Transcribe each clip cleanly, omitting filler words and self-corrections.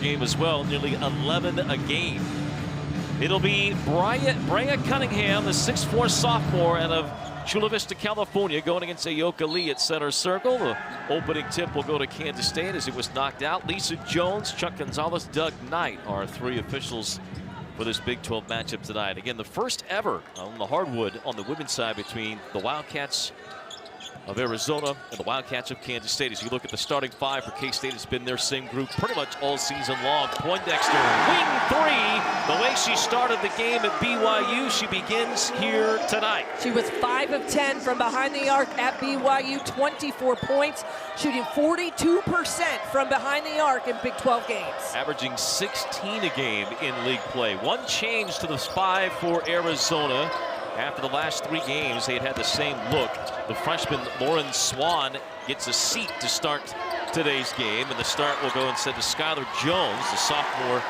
game as well, nearly 11 a game. It'll be Brea Cunningham, the 6'4" sophomore out of Chula Vista, California, going against Ayoka Lee at center circle. The opening tip will go to Kansas State as it was knocked out. Lisa Jones, Chuck Gonzalez, Doug Knight are three officials for this Big 12 matchup tonight. Again, the first ever on the hardwood on the women's side between the Wildcats of Arizona and the Wildcats of Kansas State. As you look at the starting five for K-State, it's been their same group pretty much all season long. Poindexter, wing three. The way she started the game at BYU, she begins here tonight. She was 5 of 10 from behind the arc at BYU, 24 points, shooting 42% from behind the arc in Big 12 games. Averaging 16 a game in league play. One change to the 5 for Arizona. After the last 3 games, they had the same look. The freshman Lauren Swan gets a seat to start today's game, and the start will go instead to Skylar Jones, the sophomore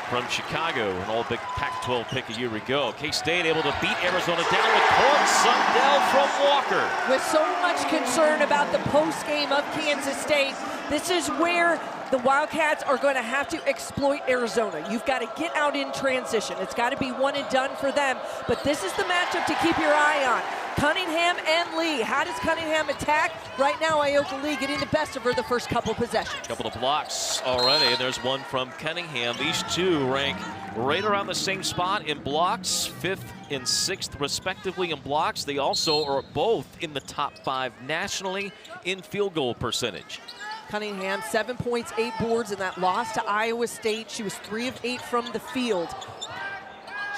from Chicago, an all-Big Pac-12 pick a year ago. K-State able to beat Arizona down with Court Sundell from Walker. With so much concern about the post-game of Kansas State, this is where the Wildcats are going to have to exploit Arizona. You've got to get out in transition. It's got to be one and done for them. But this is the matchup to keep your eye on. Cunningham and Lee. How does Cunningham attack? Right now, Ayoka Lee getting the best of her the first couple possessions. Couple of blocks already, and there's one from Cunningham. These two rank right around the same spot in blocks, 5th and 6th respectively in blocks. They also are both in the top 5 nationally in field goal percentage. Cunningham, 7 points, 8 boards in that loss to Iowa State. She was 3 of 8 from the field.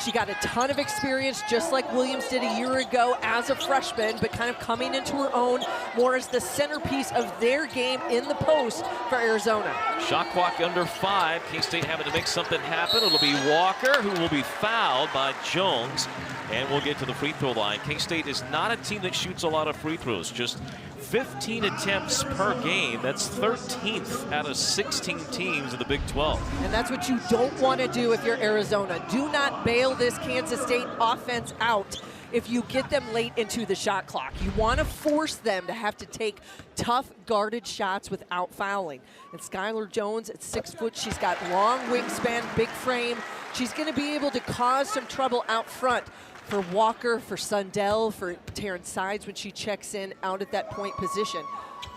She got a ton of experience, just like Williams did a year ago as a freshman, but kind of coming into her own more as the centerpiece of their game in the post for Arizona. Shot clock under 5. K-State having to make something happen. It'll be Walker, who will be fouled by Jones, and we'll get to the free throw line. K-State is not a team that shoots a lot of free throws, just 15 attempts per game. That's 13th out of 16 teams in the Big 12. And that's what you don't want to do if you're Arizona. Do not bail this Kansas State offense out if you get them late into the shot clock. You want to force them to have to take tough, guarded shots without fouling. And Skylar Jones at 6 foot, she's got long wingspan, big frame. She's going to be able to cause some trouble out front for Walker, for Sundell, for Terrence Sides when she checks in out at that point position.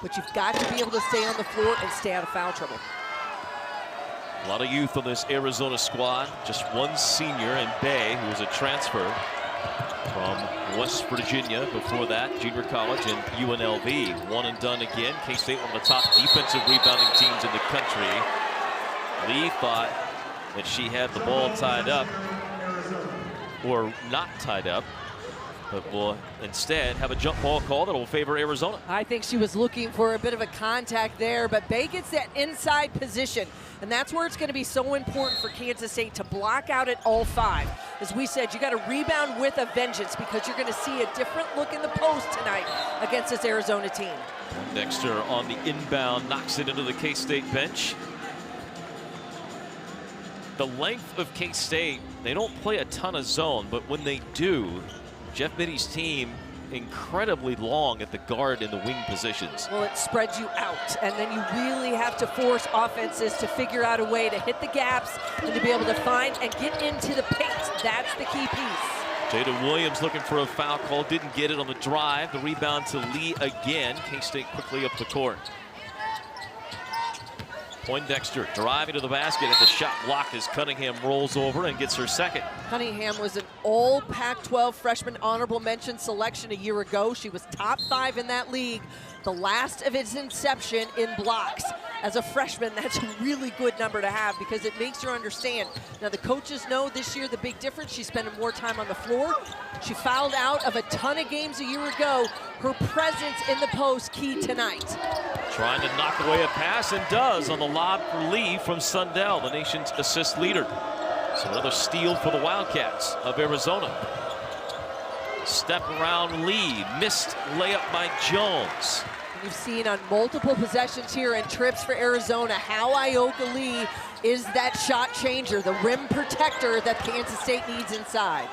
But you've got to be able to stay on the floor and stay out of foul trouble. A lot of youth on this Arizona squad. Just one senior in Bay, who was a transfer from West Virginia before that, junior college, and UNLV. One and done again. K-State, one of the top defensive rebounding teams in the country. Lee thought that she had the ball tied up, or not tied up, but will instead have a jump ball call that will favor Arizona. I think she was looking for a bit of a contact there, but Bay gets that inside position, and that's where it's going to be so important for Kansas State to block out at all 5. As we said, you got to rebound with a vengeance because you're going to see a different look in the post tonight against this Arizona team. Dexter on the inbound knocks it into the K-State bench. The length of K-State, they don't play a ton of zone, but when they do, Jeff Mitty's team incredibly long at the guard and the wing positions. Well, it spreads you out, and then you really have to force offenses to figure out a way to hit the gaps and to be able to find and get into the paint. That's the key piece. Jada Williams looking for a foul call, didn't get it on the drive. The rebound to Lee again. K-State quickly up the court. Poindexter driving to the basket, and the shot blocked as Cunningham rolls over and gets her second. Cunningham was an all Pac-12 freshman honorable mention selection a year ago. She was top 5 in that league, the last of its inception in blocks. As a freshman, that's a really good number to have because it makes her understand. Now, the coaches know this year the big difference. She's spending more time on the floor. She fouled out of a ton of games a year ago. Her presence in the post key tonight. Trying to knock away a pass, and does on the lob for Lee from Sundell, the nation's assist leader. So another steal for the Wildcats of Arizona. Step around Lee, missed layup by Jones. You've seen on multiple possessions here and trips for Arizona how Ayoka Lee is that shot changer, the rim protector that Kansas State needs inside.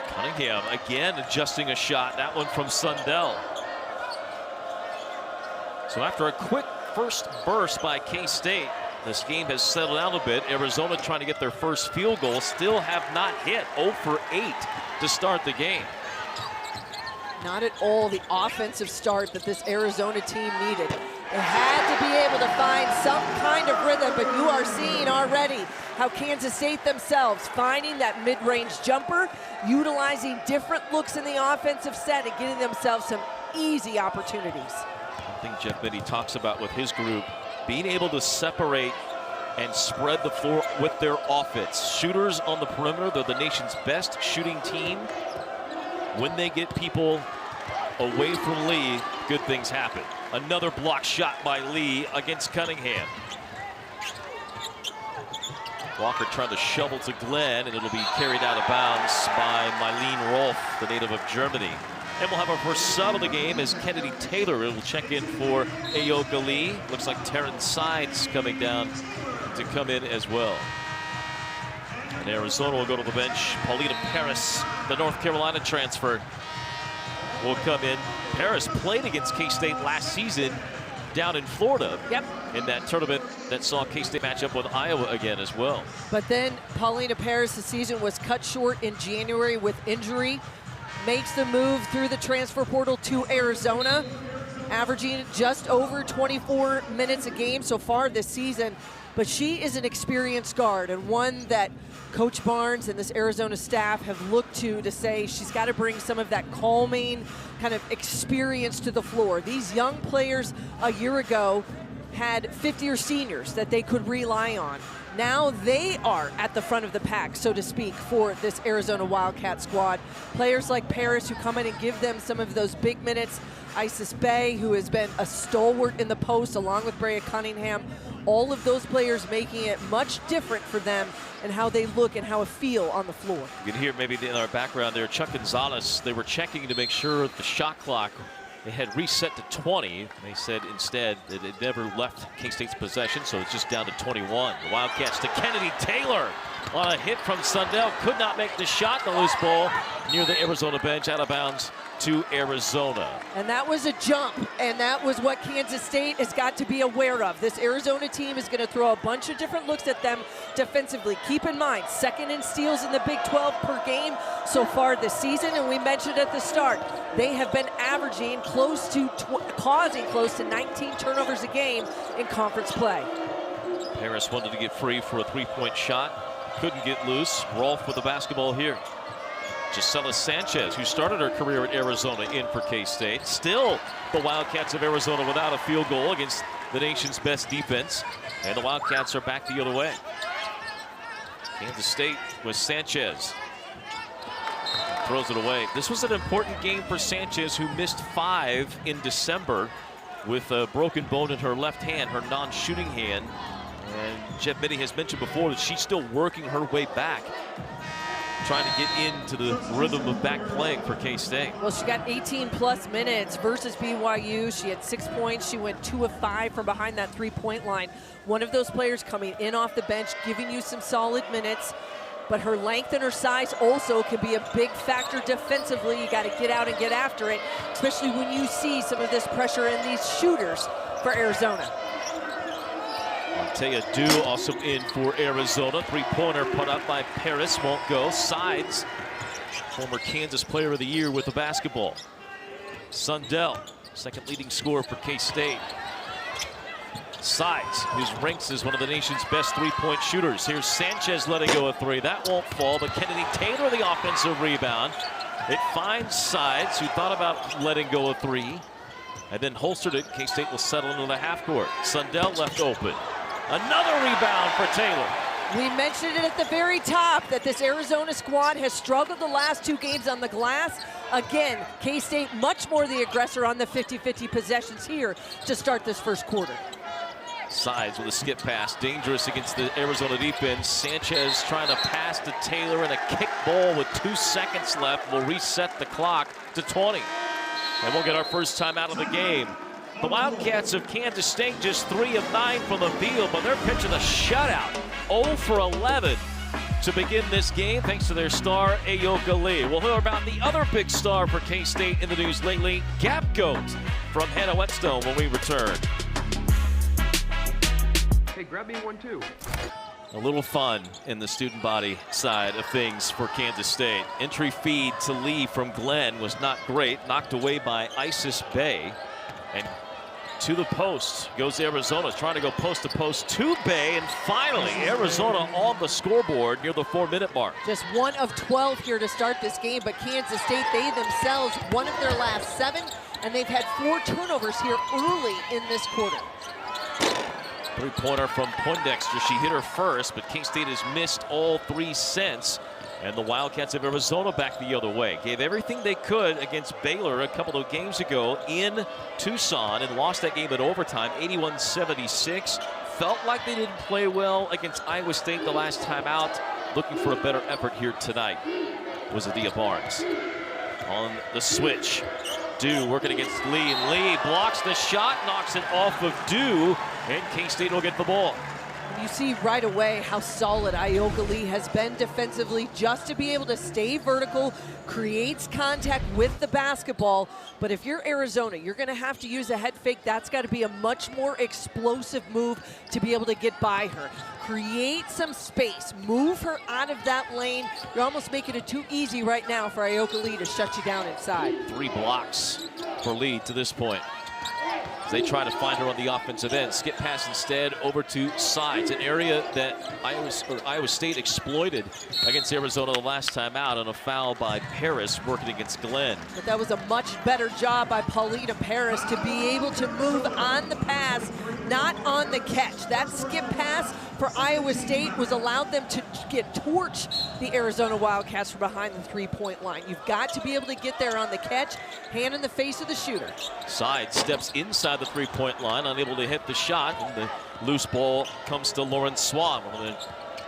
Cunningham again adjusting a shot, that one from Sundell. So after a quick first burst by K-State, This game has settled out a bit. Arizona trying to get their first field goal. Still have not hit. 0 for 8 to start the game. Not at all the offensive start that this Arizona team needed. They had to be able to find some kind of rhythm, but you are seeing already how Kansas State themselves finding that mid-range jumper, utilizing different looks in the offensive set and getting themselves some easy opportunities. I think Jeff Mitty talks about with his group, being able to separate and spread the floor with their offense. Shooters on the perimeter, they're the nation's best shooting team. When they get people away from Lee, good things happen. Another block shot by Lee against Cunningham. Walker trying to shovel to Glenn, and it'll be carried out of bounds by Mylene Rolf, the native of Germany. And we'll have our first sub of the game as Kennedy Taylor will check in for Ayoka Lee. Looks like Terrence Sides coming down to come in as well. And Arizona will go to the bench. Paulina Paris, the North Carolina transfer, will come in. Paris played against K-State last season down in Florida. Yep. In that tournament that saw K-State match up with Iowa again as well. But then Paulina Paris' season was cut short in January with injury. Makes the move through the transfer portal to Arizona, averaging just over 24 minutes a game so far this season. But she is an experienced guard, and one that Coach Barnes and this Arizona staff have looked to say she's got to bring some of that calming kind of experience to the floor. These young players a year ago had 50-year seniors that they could rely on. Now they are at the front of the pack, so to speak, for this Arizona Wildcat squad. Players like Paris who come in and give them some of those big minutes. Isis Bay, who has been a stalwart in the post, along with Brea Cunningham. All of those players making it much different for them and how they look and how it feel on the floor. You can hear maybe in our background there, Chuck Gonzalez, they were checking to make sure the shot clock, they had reset to 20. They said instead that it never left K-State's possession, so it's just down to 21. The Wildcats to Kennedy Taylor on a hit from Sundell. Could not make the shot. The loose ball near the Arizona bench, out of bounds to Arizona. And that was a jump, and that was what Kansas State has got to be aware of. This Arizona team is going to throw a bunch of different looks at them defensively. Keep in mind, second in steals in the Big 12 per game so far this season, and we mentioned at the start, they have been averaging close to, causing close to 19 turnovers a game in conference play. Paris wanted to get free for a three-point shot. Couldn't get loose. Rolf with the basketball here. Gisela Sanchez, who started her career at Arizona, in for K-State. Still the Wildcats of Arizona without a field goal against the nation's best defense. And the Wildcats are back the other way. Kansas State with Sanchez. Throws it away. This was an important game for Sanchez, who missed 5 in December with a broken bone in her left hand, her non-shooting hand. And Jeff Mitty has mentioned before that she's still working her way back, trying to get into the rhythm of back playing for K-State. Well, she got 18-plus minutes versus BYU. She had 6 points. She went 2 of 5 from behind that three-point line. One of those players coming in off the bench, giving you some solid minutes. But her length and her size also can be a big factor defensively. You got to get out and get after it, especially when you see some of this pressure in these shooters for Arizona. Taya Du also in for Arizona. Three-pointer put up by Paris, won't go. Sides, former Kansas Player of the Year with the basketball. Sundell, second leading scorer for K-State. Sides, who's ranked as one of the nation's best three-point shooters. Here's Sanchez letting go a three. That won't fall, but Kennedy Taylor the offensive rebound. It finds Sides, who thought about letting go a three, and then holstered it. K-State will settle into the half court. Sundell left open. Another rebound for Taylor. We mentioned it at the very top that this Arizona squad has struggled the last 2 games on the glass. Again, K-State much more the aggressor on the 50-50 possessions here to start this first quarter. Sides with a skip pass, dangerous against the Arizona defense. Sanchez trying to pass to Taylor, and a kick ball with 2 seconds left will reset the clock to 20. And we'll get our first time out of the game. The Wildcats of Kansas State just 3 of 9 from the field, but they're pitching a shutout. 0 for 11 to begin this game, thanks to their star, Ayoka Lee. We'll hear about the other big star for K-State in the news lately, Gap Goat, from Hannah Whetstone when we return. Hey, grab me one too. A little fun in the student body side of things for Kansas State. Entry feed to Lee from Glenn was not great. Knocked away by Isis Bay. And to the post goes Arizona, trying to go post to post to Bay. And finally, Arizona on the scoreboard near the 4-minute mark. Just 1 of 12 here to start this game, but Kansas State, they themselves, 1 of their last 7, and they've had 4 turnovers here early in this quarter. Three-pointer from Poindexter. She hit her first, but K-State has missed all 3 since. And the Wildcats of Arizona back the other way. Gave everything they could against Baylor a couple of games ago in Tucson and lost that game in overtime, 81-76. Felt like they didn't play well against Iowa State the last time out. Looking for a better effort here tonight was Adia Barnes. On the switch, Dew working against Lee, and Lee blocks the shot, knocks it off of Dew, and K-State will get the ball. You see right away how solid Ioka Lee has been defensively, just to be able to stay vertical, creates contact with the basketball. But if you're Arizona, you're going to have to use a head fake. That's got to be a much more explosive move to be able to get by her. Create some space, move her out of that lane. You're almost making it too easy right now for Ioka Lee to shut you down inside. 3 blocks for Lee to this point. They try to find her on the offensive end. Skip pass instead over to Sides, an area that Iowa State exploited against Arizona the last time out on a foul by Paris working against Glenn. But that was a much better job by Paulina Paris to be able to move on the pass, not on the catch. That skip pass for Iowa State was allowed them to torch the Arizona Wildcats from behind the 3-point line. You've got to be able to get there on the catch, hand in the face of the shooter. Side steps inside the 3-point line, unable to hit the shot, and the loose ball comes to Lauren Swan, one of the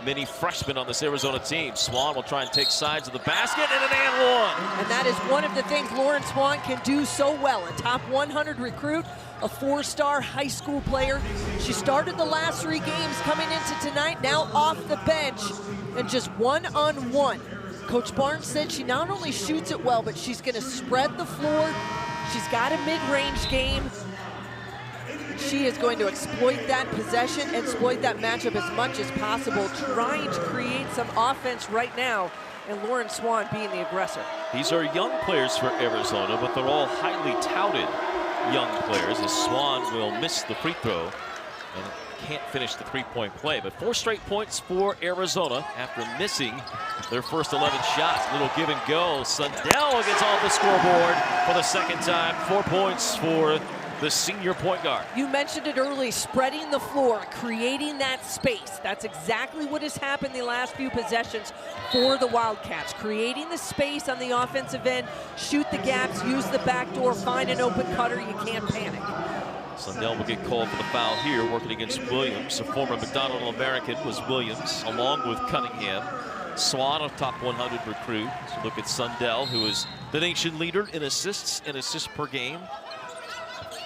many freshmen on this Arizona team. Swan will try and take Sides of the basket, and an and one. And that is one of the things Lauren Swan can do so well. A top 100 recruit, a 4-star high school player. She started the last 3 games coming into tonight, now off the bench, and just 1-on-1. Coach Barnes said she not only shoots it well, but she's going to spread the floor. She's got a mid-range game. She is going to exploit that possession, exploit that matchup as much as possible, trying to create some offense right now, and Lauren Swan being the aggressor. These are young players for Arizona, but they're all highly touted young players, as Swan will miss the free throw and can't finish the 3-point play. But 4 straight points for Arizona after missing their first 11 shots. Little give and go. Sundell gets off the scoreboard for the 2nd time. 4 points for the senior point guard. You mentioned it early, spreading the floor, creating that space. That's exactly what has happened the last few possessions for the Wildcats. Creating the space on the offensive end, shoot the gaps, use the back door, find an open cutter, you can't panic. Sundell will get called for the foul here, working against Williams. A former McDonald All-American was Williams, along with Cunningham. Swan, a top 100 recruit. So look at Sundell, who is the nation leader in assists and assists per game.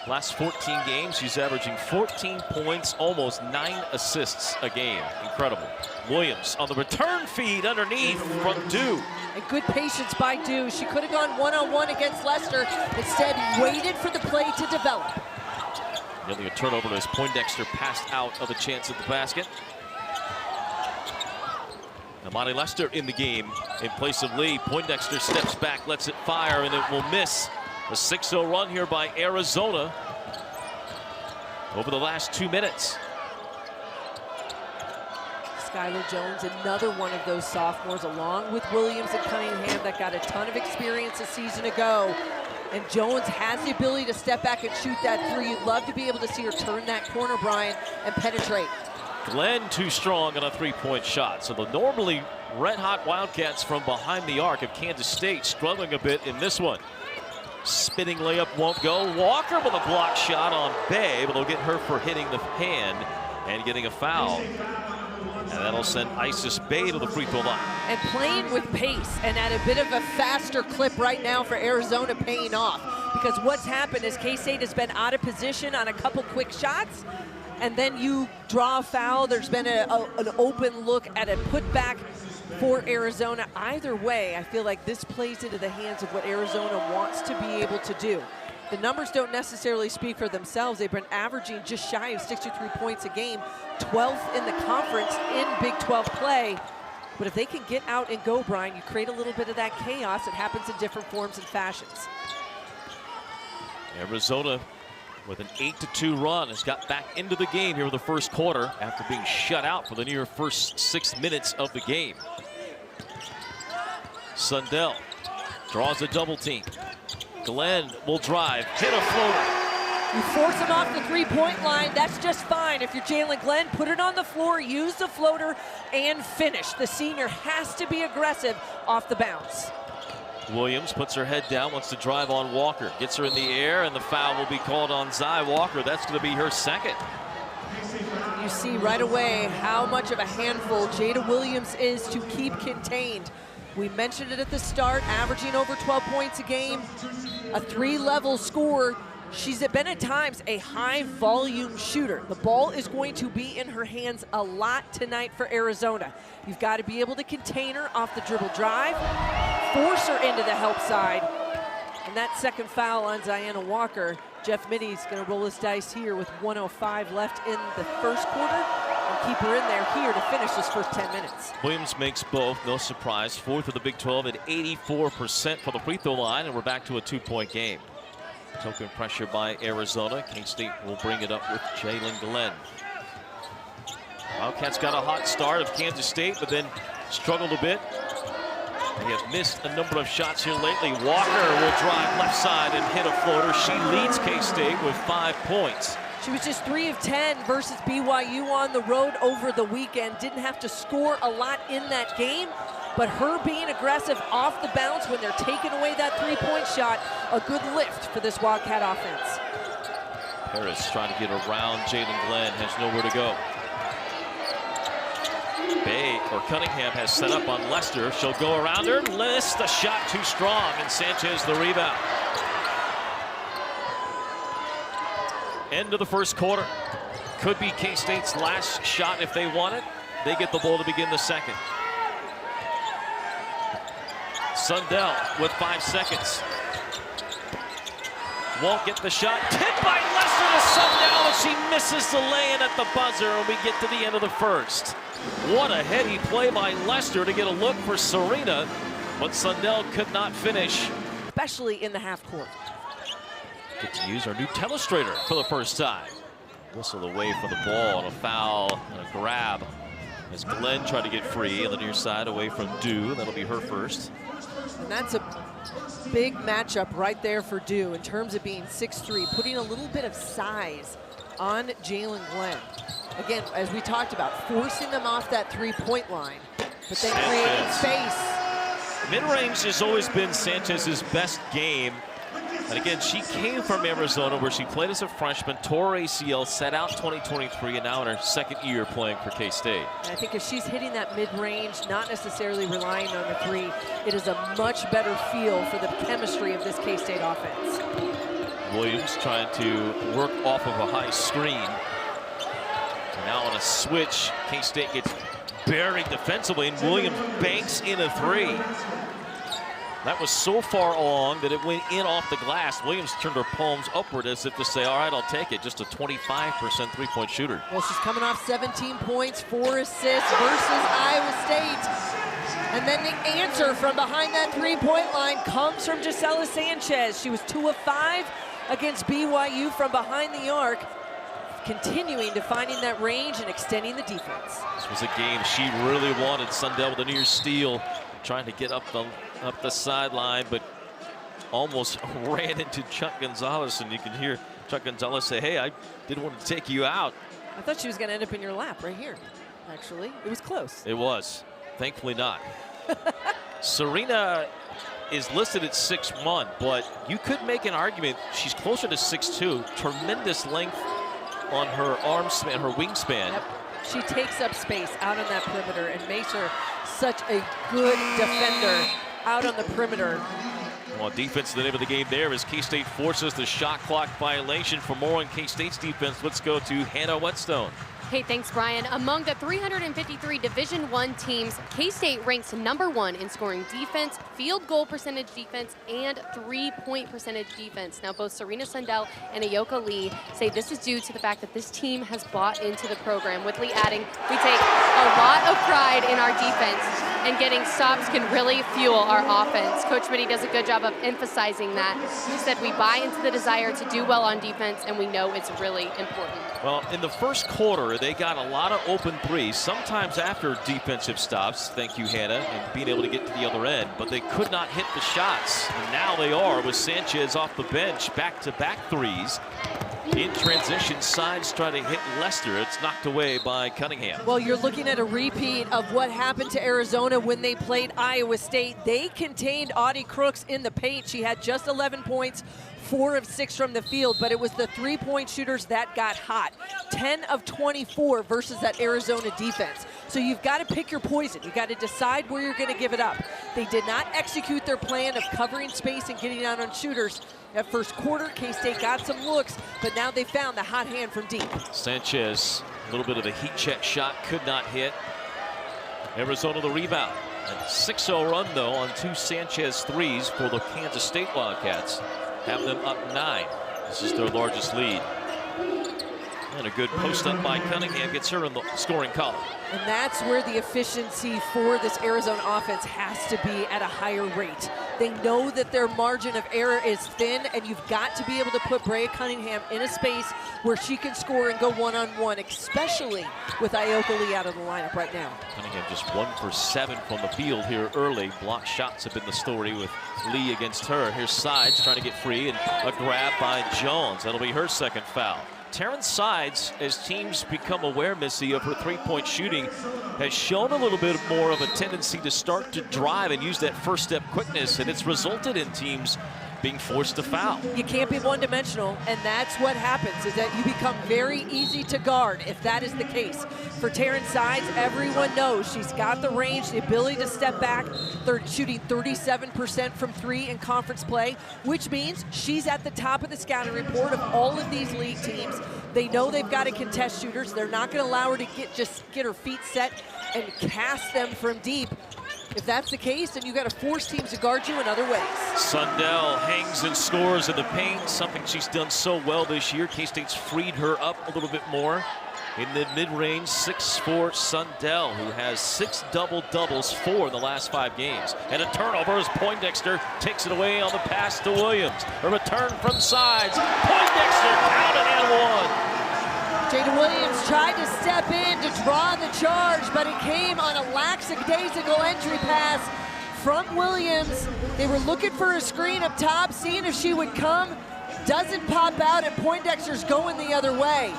Last 14 games, she's averaging 14 points, almost 9 assists a game. Incredible. Williams on the return feed underneath from Dew. And good patience by Dew. She could have gone 1-on-1 against Leicester, instead waited for the play to develop. Nearly a turnover as Poindexter passed out of a chance at the basket. Amani Lester in the game in place of Lee. Poindexter steps back, lets it fire, and it will miss. A 6-0 run here by Arizona over the last 2 minutes. Skylar Jones, another one of those sophomores, along with Williams and Cunningham, that got a ton of experience a season ago. And Jones has the ability to step back and shoot that 3. You'd love to be able to see her turn that corner, Brian, and penetrate. Glenn too strong on a 3-point shot. So the normally red-hot Wildcats from behind the arc of Kansas State struggling a bit in this one. Spinning layup won't go. Walker with a block shot on Bay, but they'll get her for hitting the hand and getting a foul. And that'll send Isis Bay to the free throw line. And playing with pace and at a bit of a faster clip right now for Arizona, paying off. Because what's happened is K-State has been out of position on a couple quick shots, and then you draw a foul. There's been an open look at a putback for Arizona. Either way, I feel like this plays into the hands of what Arizona wants to be able to do. The numbers don't necessarily speak for themselves. They've been averaging just shy of 63 points a game, 12th in the conference in Big 12 play. But if they can get out and go, Brian, you create a little bit of that chaos. It happens in different forms and fashions. Arizona with an 8-2 run has got back into the game here with the first quarter after being shut out for the near first 6 minutes of the game. Sundell draws a double team. Glenn will drive, hit a floater. You force him off the three-point line, that's just fine. If you're Jalen Glenn, put it on the floor, use the floater, and finish. The senior has to be aggressive off the bounce. Williams puts her head down, wants to drive on Walker. Gets her in the air, and the foul will be called on Zy Walker. That's going to be her second. You see right away how much of a handful Jada Williams is to keep contained. We mentioned it at the start, averaging over 12 points a game, a 3-level score. She's been at times a high-volume shooter. The ball is going to be in her hands a lot tonight for Arizona. You've got to be able to contain her off the dribble drive, force her into the help side. And that second foul on Ziana Walker, Jeff Mitty's going to roll his dice here with 1:05 left in the first quarter and keep her in there here to finish this first 10 minutes. Williams makes both, no surprise. Fourth of the Big 12 at 84% for the free throw line, and we're back to a 2-point game. Token pressure by Arizona. K-State will bring it up with Jalen Glenn. Wildcats got a hot start of Kansas State, but then struggled a bit. They have missed a number of shots here lately. Walker will drive left side and hit a floater. She leads K-State with 5 points. She was just 3 of 10 versus BYU on the road over the weekend. Didn't have to score a lot in that game, but her being aggressive off the bounce when they're taking away that three-point shot, a good lift for this Wildcat offense. Harris trying to get around Jalen Glenn, has nowhere to go. Cunningham has set up on Lester. She'll go around her, missed the shot too strong, and Sanchez the rebound. End of the first quarter. Could be K-State's last shot if they want it. They get the ball to begin the second. Sundell with 5 seconds. Won't get the shot. Tipped by Lester to Sundell, and she misses the lay-in at the buzzer, and we get to the end of the first. What a heady play by Lester to get a look for Serena, but Sundell could not finish. Especially in the half court. Get to use our new telestrator for the first time. Whistle away for the ball, and a foul and a grab as Glenn tried to get free on the near side away from Dew. That'll be her first. And that's a big matchup right there for Dew in terms of being 6'3", putting a little bit of size on Jalen Glenn. Again, as we talked about, forcing them off that three-point line, but then creating space. Mid-range has always been Sanchez's best game. And again, she came from Arizona where she played as a freshman, tore ACL, set out 2023, and now in her second year playing for K-State. I think if she's hitting that mid-range, not necessarily relying on the three, it is a much better feel for the chemistry of this K-State offense. Williams trying to work off of a high screen. And now on a switch, K-State gets buried defensively, and Williams banks in a three. That was so far along that it went in off the glass. Williams turned her palms upward as if to say, all right, I'll take it. Just a 25% three-point shooter. Well, she's coming off 17 points, 4 assists versus Iowa State. And then the answer from behind that three-point line comes from Gisela Sanchez. She was 2 of 5 against BYU from behind the arc, continuing to finding that range and extending the defense. This was a game she really wanted. Sundell with a near steal, trying to get up the sideline, but almost ran into Chuck Gonzalez, and you can hear Chuck Gonzalez say, hey, I didn't want to take you out. I thought she was going to end up in your lap right here, actually. It was close. It was. Thankfully not. Serena is listed at 6'1", but you could make an argument she's closer to 6'2". Tremendous length on her arm span, her wingspan. Yep. She takes up space out on that perimeter and makes her such a good defender out on the perimeter. Well, defense is the name of the game there as K-State forces the shot clock violation. For more on K-State's defense, let's go to Hannah Whetstone. Hey, thanks, Brian. Among the 353 Division I teams, K-State ranks #1 in scoring defense, field goal percentage defense, and three-point percentage defense. Now, both Serena Sundell and Ayoka Lee say this is due to the fact that this team has bought into the program. With Lee adding, we take a lot of pride in our defense, and getting stops can really fuel our offense. Coach Mitty does a good job of emphasizing that. He said we buy into the desire to do well on defense, and we know it's really important. Well, in the first quarter, they got a lot of open threes, sometimes after defensive stops, thank you, Hannah, and being able to get to the other end, but they could not hit the shots. And now they are with Sanchez off the bench, back-to-back threes. In transition, Sides trying to hit Lester. It's knocked away by Cunningham. Well, you're looking at a repeat of what happened to Arizona when they played Iowa State. They contained Audie Crooks in the paint. She had just 11 points, 4 of 6 from the field, but it was the three-point shooters that got hot. 10 of 24 versus that Arizona defense. So you've got to pick your poison. You've got to decide where you're going to give it up. They did not execute their plan of covering space and getting out on shooters. That first quarter, K-State got some looks, but now they found the hot hand from deep. Sanchez, a little bit of a heat check shot, could not hit. Arizona the rebound. A 6-0 run, though, on 2 Sanchez threes for the Kansas State Wildcats. Have them up 9. This is their largest lead. And a good post up by Cunningham gets her in the scoring column. And that's where the efficiency for this Arizona offense has to be at a higher rate. They know that their margin of error is thin, and you've got to be able to put Brea Cunningham in a space where she can score and go one-on-one, especially with Ayoka Lee out of the lineup right now. Cunningham just 1 for 7 from the field here early. Block shots have been the story with Lee against her. Here's Sides trying to get free, and a grab by Jones. That'll be her second foul. Terrence Sides, as teams become aware, Missy, of her three-point shooting, has shown a little bit more of a tendency to start to drive and use that first step quickness, and it's resulted in teams being forced to foul. You can't be one-dimensional, and that's what happens, is that you become very easy to guard if that is the case. For Terrence Sides, everyone knows she's got the range, the ability to step back. They're shooting 37% from 3 in conference play, which means she's at the top of the scouting report of all of these league teams. They know they've got to contest shooters. They're not going to allow her to just get her feet set and cast them from deep. If that's the case, then you got to force teams to guard you in other ways. Sundell hangs and scores in the paint, something she's done so well this year. K-State's freed her up a little bit more. In the mid-range, 6'4" Sundell, who has 6 double-doubles, 4 in the last 5 games. And a turnover as Poindexter takes it away on the pass to Williams. A return from Sides. Poindexter counted and 1. Jada Williams tried to step in to draw the charge, but it came on a lackadaisical entry pass from Williams. They were looking for a screen up top, seeing if she would come. Doesn't pop out, and Poindexter's going the other way.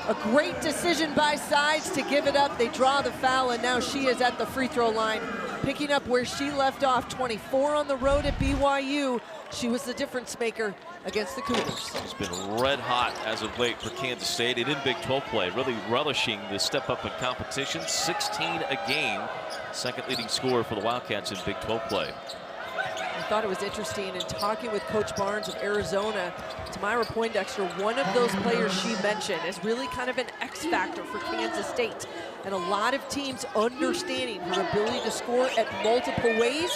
A great decision by Sides to give it up. They draw the foul, and now she is at the free throw line, picking up where she left off. 24 on the road at BYU. She was the difference maker against the Cougars. She's been red hot as of late for Kansas State and in Big 12 play, really relishing the step up in competition. 16 a game, second leading scorer for the Wildcats in Big 12 play. I thought it was interesting in talking with Coach Barnes of Arizona. Tamyra Poindexter, one of those players she mentioned, is really kind of an X factor for Kansas State. And a lot of teams understanding her ability to score at multiple ways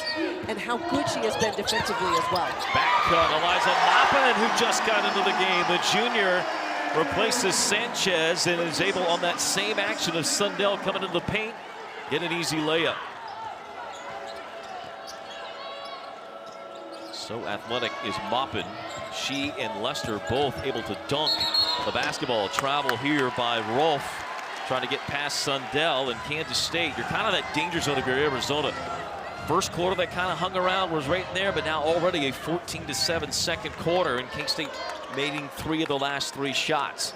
and how good she has been defensively as well. Back cut, Eliza Maupin, who just got into the game. The junior replaces Sanchez and is able on that same action of Sundell coming into the paint, get an easy layup. So athletic is Maupin. She and Lester both able to dunk the basketball. Travel here by Rolfe, trying to get past Sundell and Kansas State. You're kind of that danger zone if you're Arizona. First quarter that kind of hung around was right there, but now already a 14-7 second quarter, and K-State making 3 of the last 3 shots.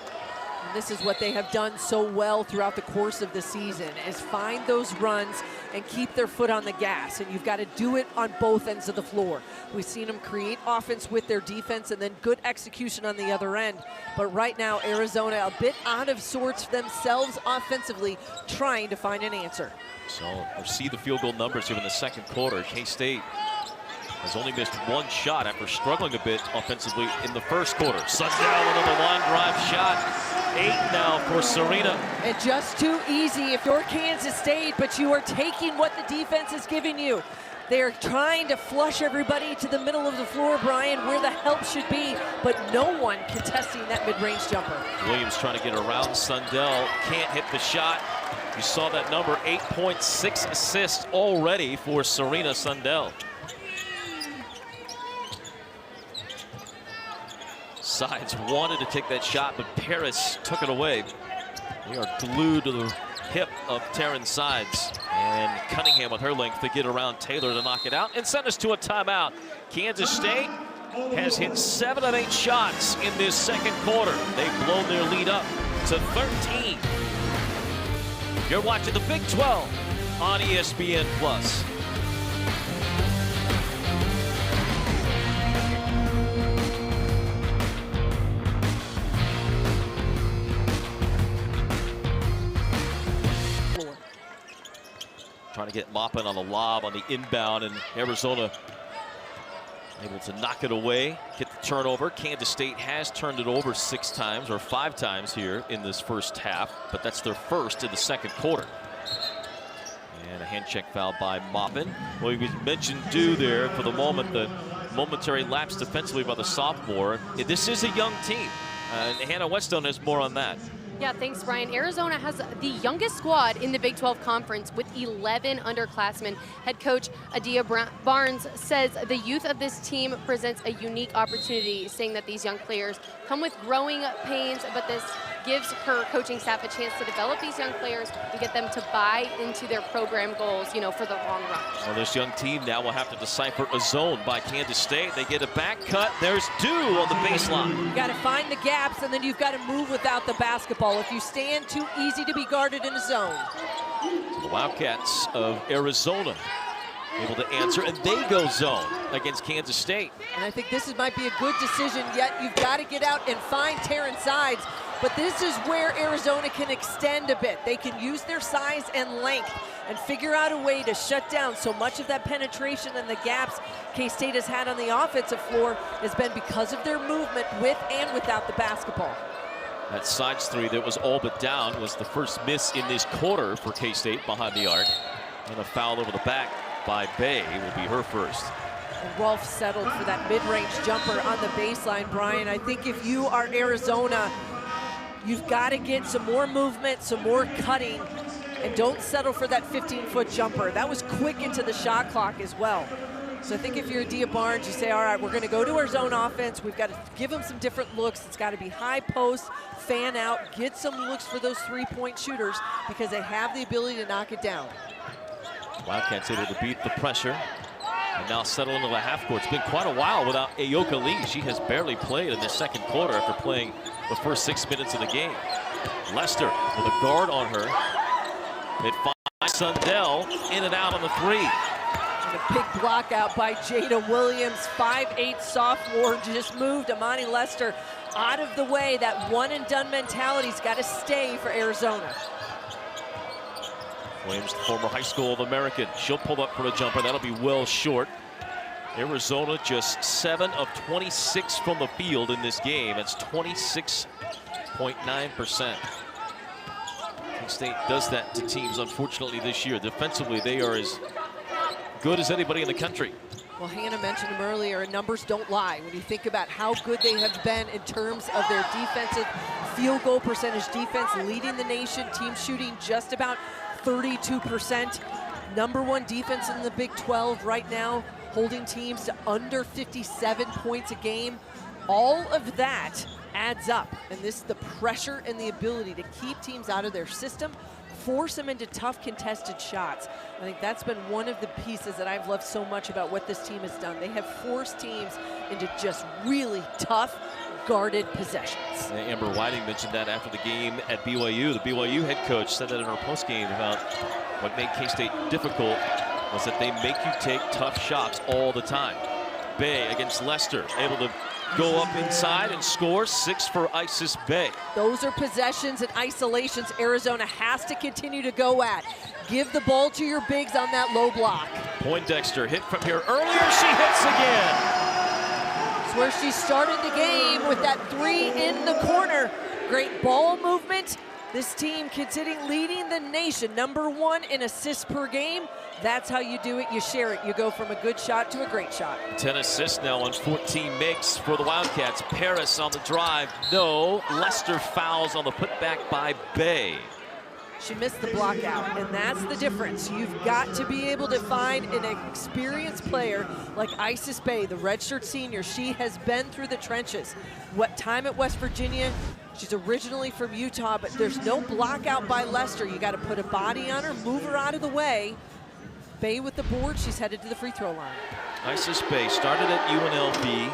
And this is what they have done so well throughout the course of the season, is find those runs and keep their foot on the gas. And you've got to do it on both ends of the floor. We've seen them create offense with their defense and then good execution on the other end. But right now, Arizona a bit out of sorts themselves offensively, trying to find an answer. So we'll see the field goal numbers here in the second quarter. K-State has only missed 1 shot after struggling a bit offensively in the first quarter. Sundell, another line drive shot. 8 now for Serena. And just too easy if you're Kansas State, but you are taking what the defense is giving you. They're trying to flush everybody to the middle of the floor, Brian, where the help should be, but no one contesting that mid-range jumper. Williams trying to get around Sundell, can't hit the shot. You saw that number, 8.6 assists already for Serena Sundell. Sides wanted to take that shot, but Paris took it away. They are glued to the hip of Taryn Sides. And Cunningham with her length to get around Taylor to knock it out and send us to a timeout. Kansas State has hit 7 of 8 shots in this second quarter. They've blown their lead up to 13. You're watching the Big 12 on ESPN+. Trying to get Maupin on the lob on the inbound, and Arizona able to knock it away, get the turnover. Kansas State has turned it over 6 times or 5 times here in this first half, but that's their first in the second quarter. And a hand check foul by Maupin. Well, we mentioned Dew there for the moment, the momentary lapse defensively by the sophomore. This is a young team, and Hannah Whetstone has more on that. Yeah, thanks, Brian. Arizona has the youngest squad in the Big 12 Conference with 11 underclassmen. Head coach Adia Barnes says the youth of this team presents a unique opportunity, saying that these young players come with growing pains, but this gives her coaching staff a chance to develop these young players and get them to buy into their program goals, you know, for the long run. Well, this young team now will have to decipher a zone by Kansas State. They get a back cut. There's Dew on the baseline. You got to find the gaps, and then you've got to move without the basketball. If you stand too easy to be guarded in a zone. The Wildcats of Arizona able to answer, and they go zone against Kansas State. And I think this might be a good decision, yet you've got to get out and find Taryn Sides. But this is where Arizona can extend a bit. They can use their size and length and figure out a way to shut down so much of that penetration and the gaps K-State has had on the offensive floor has been because of their movement with and without the basketball. That Sides 3 that was all but down was the first miss in this quarter for K-State behind the arc. And a foul over the back by Bay will be her first. And Rolfe settled for that mid-range jumper on the baseline, Brian. I think if you are Arizona, you've got to get some more movement, some more cutting, and don't settle for that 15-foot jumper. That was quick into the shot clock as well. So I think if you're Adia Barnes, you say, all right, we're going to go to our zone offense. We've got to give them some different looks. It's got to be high post, fan out, get some looks for those three-point shooters because they have the ability to knock it down. Wildcats able to beat the pressure and now settle into the half court. It's been quite a while without Ayoka Lee. She has barely played in the second quarter after playing the first 6 minutes of the game. Lester with a guard on her. It finds Sundell in and out on the 3. And a big block out by Jada Williams, 5'8" sophomore, just moved Amani Lester out of the way. That one-and-done mentality's got to stay for Arizona. Williams, the former high school All-American. She'll pull up for a jumper. That'll be well short. Arizona just 7 of 26 from the field in this game. It's 26.9%. K-State does that to teams, unfortunately, this year. Defensively, they are as good as anybody in the country. Well, Hannah mentioned them earlier, and numbers don't lie. When you think about how good they have been in terms of their defensive field goal percentage, defense leading the nation, team shooting just about 32%. #1 defense in the Big 12 right now, holding teams to under 57 points a game. All of that adds up, and this is the pressure and the ability to keep teams out of their system, force them into tough contested shots. I think that's been one of the pieces that I've loved so much about what this team has done. They have forced teams into just really tough, guarded possessions. Amber Whiting mentioned that after the game at BYU. The BYU head coach said that in her postgame about what made K-State difficult was that they make you take tough shots all the time. Bay against Lester, able to go up inside and score. 6 for Isis Bay. Those are possessions and isolations Arizona has to continue to go at. Give the ball to your bigs on that low block. Poindexter hit from here earlier. She hits again. It's where she started the game with that 3 in the corner. Great ball movement. This team considering leading the nation, #1 in assists per game. That's how you do it. You share it. You go from a good shot to a great shot. 10 assists now on 14 makes for the Wildcats. Paris on the drive. No. Lester fouls on the putback by Bay. She missed the block out, and that's the difference. You've got to be able to find an experienced player like Isis Bay, the redshirt senior. She has been through the trenches. What time at West Virginia? She's originally from Utah, but there's no block out by Lester. You got to put a body on her, move her out of the way. Bay with the board. She's headed to the free throw line. Isis Bay started at UNLV,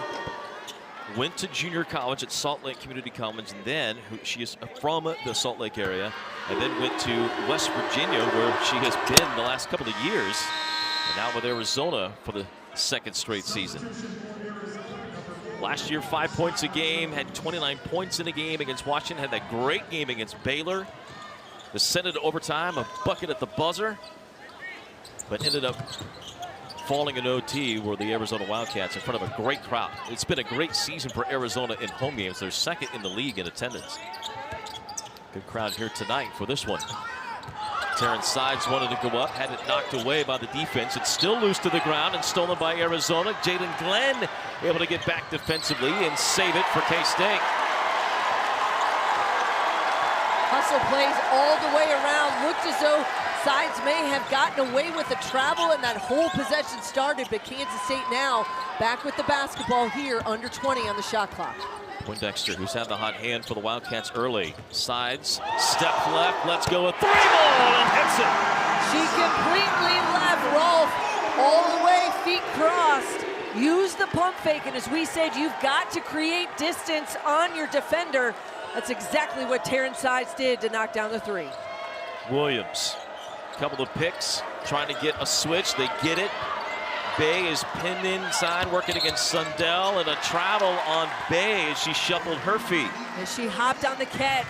went to junior college at Salt Lake Community College, and then she is from the Salt Lake area, and then went to West Virginia, where she has been the last couple of years, and now with Arizona for the second straight season. Last year, 5 points a game, had 29 points in a game against Washington, had that great game against Baylor. The sent it to overtime, a bucket at the buzzer, but ended up falling in OT were the Arizona Wildcats in front of a great crowd. It's been a great season for Arizona in home games. They're second in the league in attendance. Good crowd here tonight for this one. Terrence Sides wanted to go up, had it knocked away by the defense. It's still loose to the ground and stolen by Arizona. Jaden Glenn able to get back defensively and save it for K-State. Hustle plays all the way around. Looked as though Sides may have gotten away with the travel and that whole possession started, but Kansas State now back with the basketball here, under 20 on the shot clock. Poindexter, who's had the hot hand for the Wildcats early. Sides, step left, let's go with 3 ball and hits it. She completely left Rolfe all the way, feet crossed. Use the pump fake, and as we said, you've got to create distance on your defender. That's exactly what Terrence Sides did to knock down the 3. Williams, couple of picks, trying to get a switch. They get it. Bay is pinned inside, working against Sundell, and a travel on Bay as she shuffled her feet. And she hopped on the catch.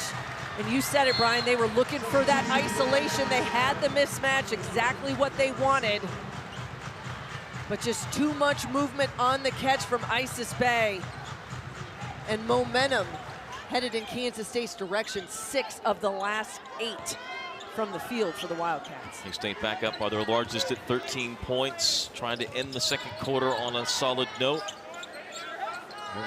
And you said it, Brian, they were looking for that isolation. They had the mismatch, exactly what they wanted. But just too much movement on the catch from Isis Bay. And momentum headed in Kansas State's direction. 6 of the last 8 from the field for the Wildcats. K-State back up by their largest at 13 points, trying to end the second quarter on a solid note.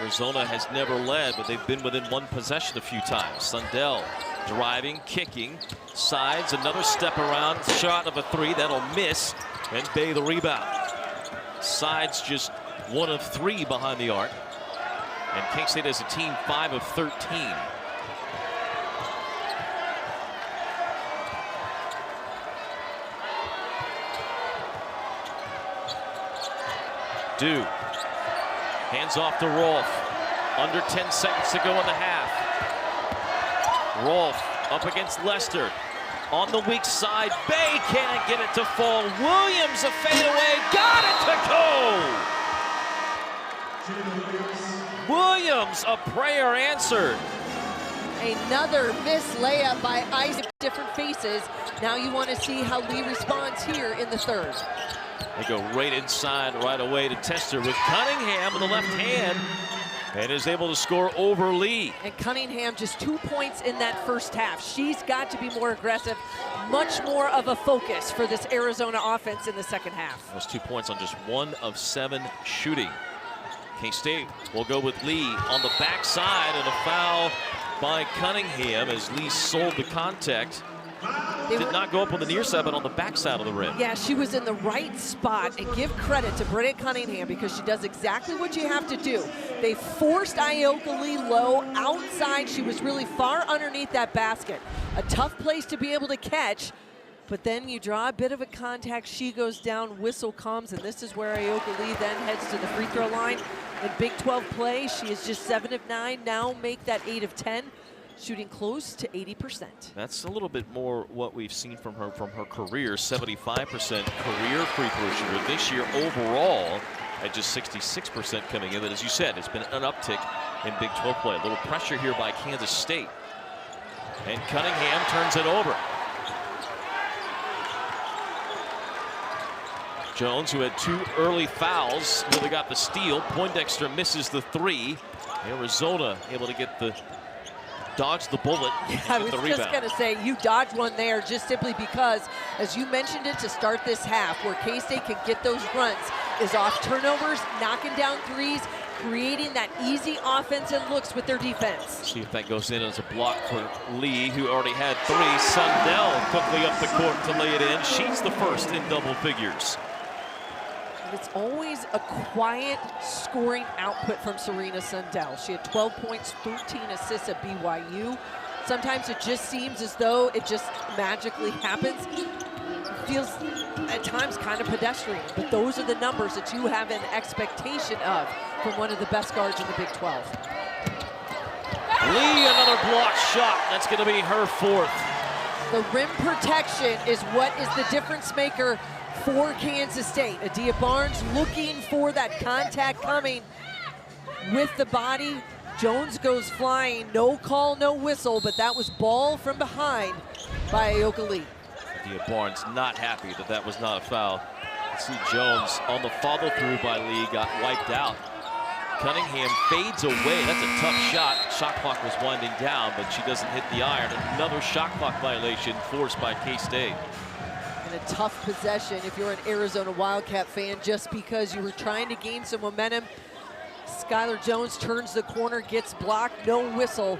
Arizona has never led, but they've been within 1 possession a few times. Sundell driving, kicking, Sides, another step around, shot of a 3, that'll miss, and Bay the rebound. Sides just 1 of 3 behind the arc, and K-State as a team 5 of 13. Dew, hands off to Rolfe. Under 10 seconds to go in the half. Rolfe up against Lester. On the weak side, Bay can't get it to fall. Williams a fadeaway, got it to go! Williams, a prayer answered. Another missed layup by Isaac, different faces. Now you want to see how Lee responds here in the third. They go right inside right away to Tester with Cunningham with the left hand and is able to score over Lee. And Cunningham just 2 points in that first half. She's got to be more aggressive, much more of a focus for this Arizona offense in the second half. Those 2 points on just 1 of 7 shooting. K-State will go with Lee on the backside, and a foul by Cunningham as Lee sold the contact. Did not go up on the near side, but on the backside of the rim. Yeah, she was in the right spot, and give credit to Brittany Cunningham because she does exactly what you have to do. They forced Ioka Lee low outside. She was really far underneath that basket. A tough place to be able to catch, but then you draw a bit of a contact. She goes down, whistle comes, and this is where Ioka Lee then heads to the free throw line. In Big 12 play, she is just 7 of 9, now make that 8 of 10. Shooting close to 80%. That's a little bit more what we've seen from her career, 75% career free throw shooter. This year overall at just 66% coming in. But as you said, it's been an uptick in Big 12 play. A little pressure here by Kansas State. And Cunningham turns it over. Jones, who had 2 early fouls, really got the steal. Poindexter misses the 3. Arizona able to get the dodged the bullet. I with was the just rebound. going to say, you dodged one there just simply because, as you mentioned it to start this half, where K-State can get those runs is off turnovers, knocking down threes, creating that easy offense and looks with their defense. See if that goes in as a block for Lee, who already had 3. Sundell quickly up the court to lay it in. She's the first in double figures. It's always a quiet scoring output from Serena Sundell. She had 12 points, 13 assists at BYU. Sometimes it just seems as though it just magically happens. It feels at times kind of pedestrian, but those are the numbers that you have an expectation of from one of the best guards in the Big 12. Lee, another block shot. That's going to be her 4th. The rim protection is what is the difference maker for Kansas State. Adia Barnes looking for that contact coming with the body. Jones goes flying, no call, no whistle, but that was ball from behind by Ayoka Lee. Adia Barnes not happy that that was not a foul. Let's see Jones on the follow through by Lee, got wiped out. Cunningham fades away. That's a tough shot. Shot clock was winding down, but she doesn't hit the iron. Another shot clock violation forced by K-State. And a tough possession if you're an Arizona Wildcat fan, just because you were trying to gain some momentum. Skylar Jones turns the corner, gets blocked, no whistle,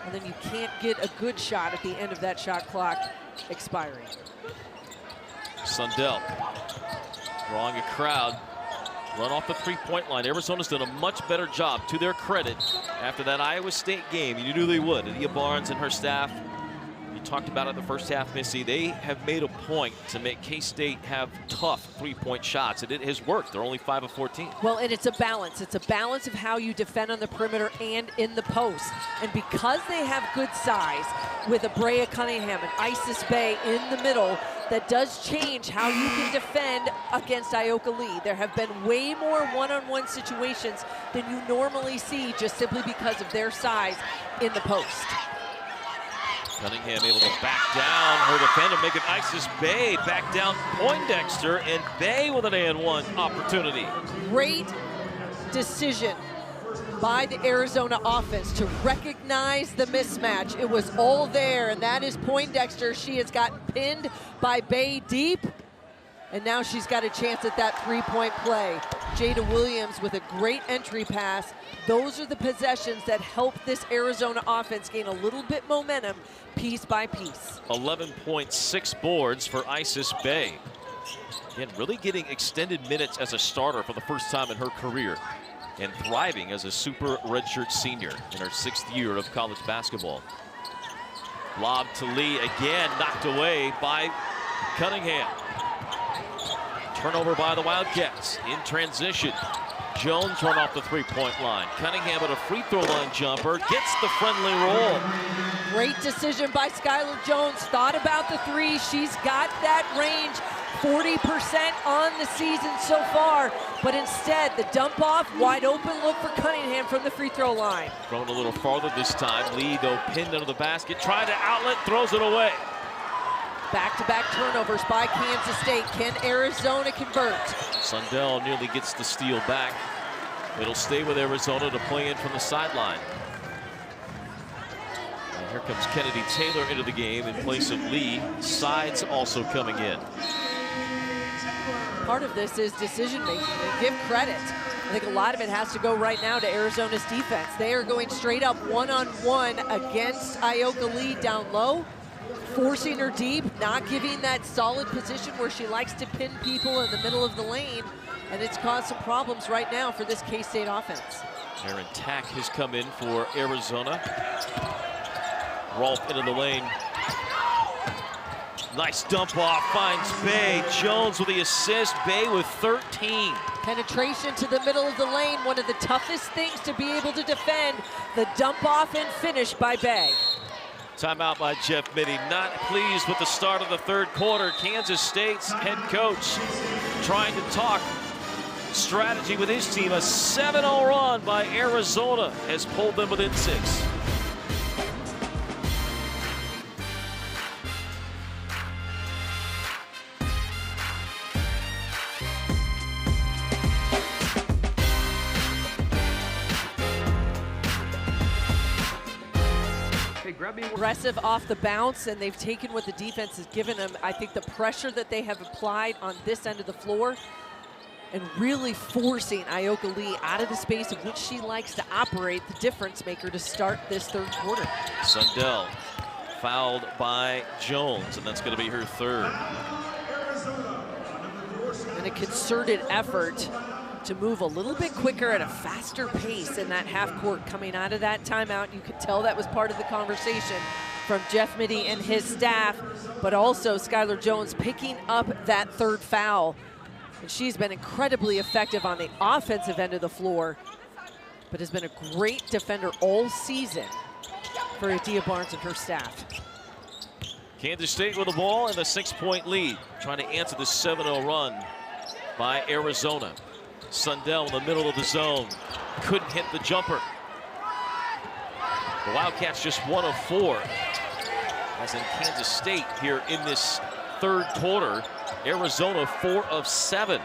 and then you can't get a good shot at the end of that shot clock expiring. Sundell drawing a crowd. Run off the 3-point line. Arizona's done a much better job, to their credit, after that Iowa State game. You knew they would. Adia Barnes and her staff, you talked about it in the first half, Missy. They have made a point to make K-State have tough 3-point shots, and it has worked. They're only 5 of 14. Well, and it's a balance. It's a balance of how you defend on the perimeter and in the post. And because they have good size with Brea Cunningham and Isis Bay in the middle, that does change how you can defend against Ayoka Lee. There have been way more one-on-one situations than you normally see just simply because of their size in the post. Cunningham able to back down her defender, making Isis Bay back down Poindexter, and Bay with an and-one opportunity. Great decision by the Arizona offense to recognize the mismatch. It was all there, and that is Poindexter. She has gotten pinned by Bay deep, and now she's got a chance at that 3-point play. Jada Williams with a great entry pass. Those are the possessions that help this Arizona offense gain a little bit momentum piece by piece. 11.6 boards for Isis Bay. Again, really getting extended minutes as a starter for the first time in her career, and thriving as a super redshirt senior in her 6th year of college basketball. Lob to Lee, again knocked away by Cunningham. Turnover by the Wildcats in transition. Jones run off the 3-point line. Cunningham at a free throw line jumper, gets the friendly roll. Great decision by Skylar Jones. Thought about the 3. She's got that range. 40% on the season so far, but instead the dump off, wide open look for Cunningham from the free throw line. Thrown a little farther this time. Lee, though, pinned under the basket, tried to outlet, throws it away. Back-to-back turnovers by Kansas State. Can Arizona convert? Sundell nearly gets the steal back. It'll stay with Arizona to play in from the sideline. And here comes Kennedy Taylor into the game in place of Lee. Sides also coming in. Part of this is decision making, and give credit. I think a lot of it has to go right now to Arizona's defense. They are going straight up one-on-one against Ayoka Lee down low, forcing her deep, not giving that solid position where she likes to pin people in the middle of the lane, and it's caused some problems right now for this K-State offense. Aaron Tack has come in for Arizona. Rolfe into the lane. Nice dump off, finds Bay. Jones with the assist, Bay with 13. Penetration to the middle of the lane, one of the toughest things to be able to defend. The dump off and finish by Bay. Timeout by Jeff Mitty. Not pleased with the start of the 3rd quarter. Kansas State's head coach trying to talk strategy with his team. A 7-0 run by Arizona has pulled them within 6. aggressive off the bounce, and they've taken what the defense has given them. I think the pressure that they have applied on this end of the floor and really forcing Ioka Lee out of the space of which she likes to operate, the difference maker to start this third quarter. Sundell fouled by Jones, and that's going to be her third. And a concerted effort to move a little bit quicker at a faster pace in that half court coming out of that timeout. You could tell that was part of the conversation from Jeff Mittie and his staff, but also Skylar Jones picking up that third foul. And she's been incredibly effective on the offensive end of the floor, but has been a great defender all season for Adia Barnes and her staff. Kansas State with the ball and a 6-point lead, trying to answer the 7-0 run by Arizona. Sundell in the middle of the zone, couldn't hit the jumper. The Wildcats just 1 of 4, as in Kansas State here in this third quarter. Arizona 4 of 7,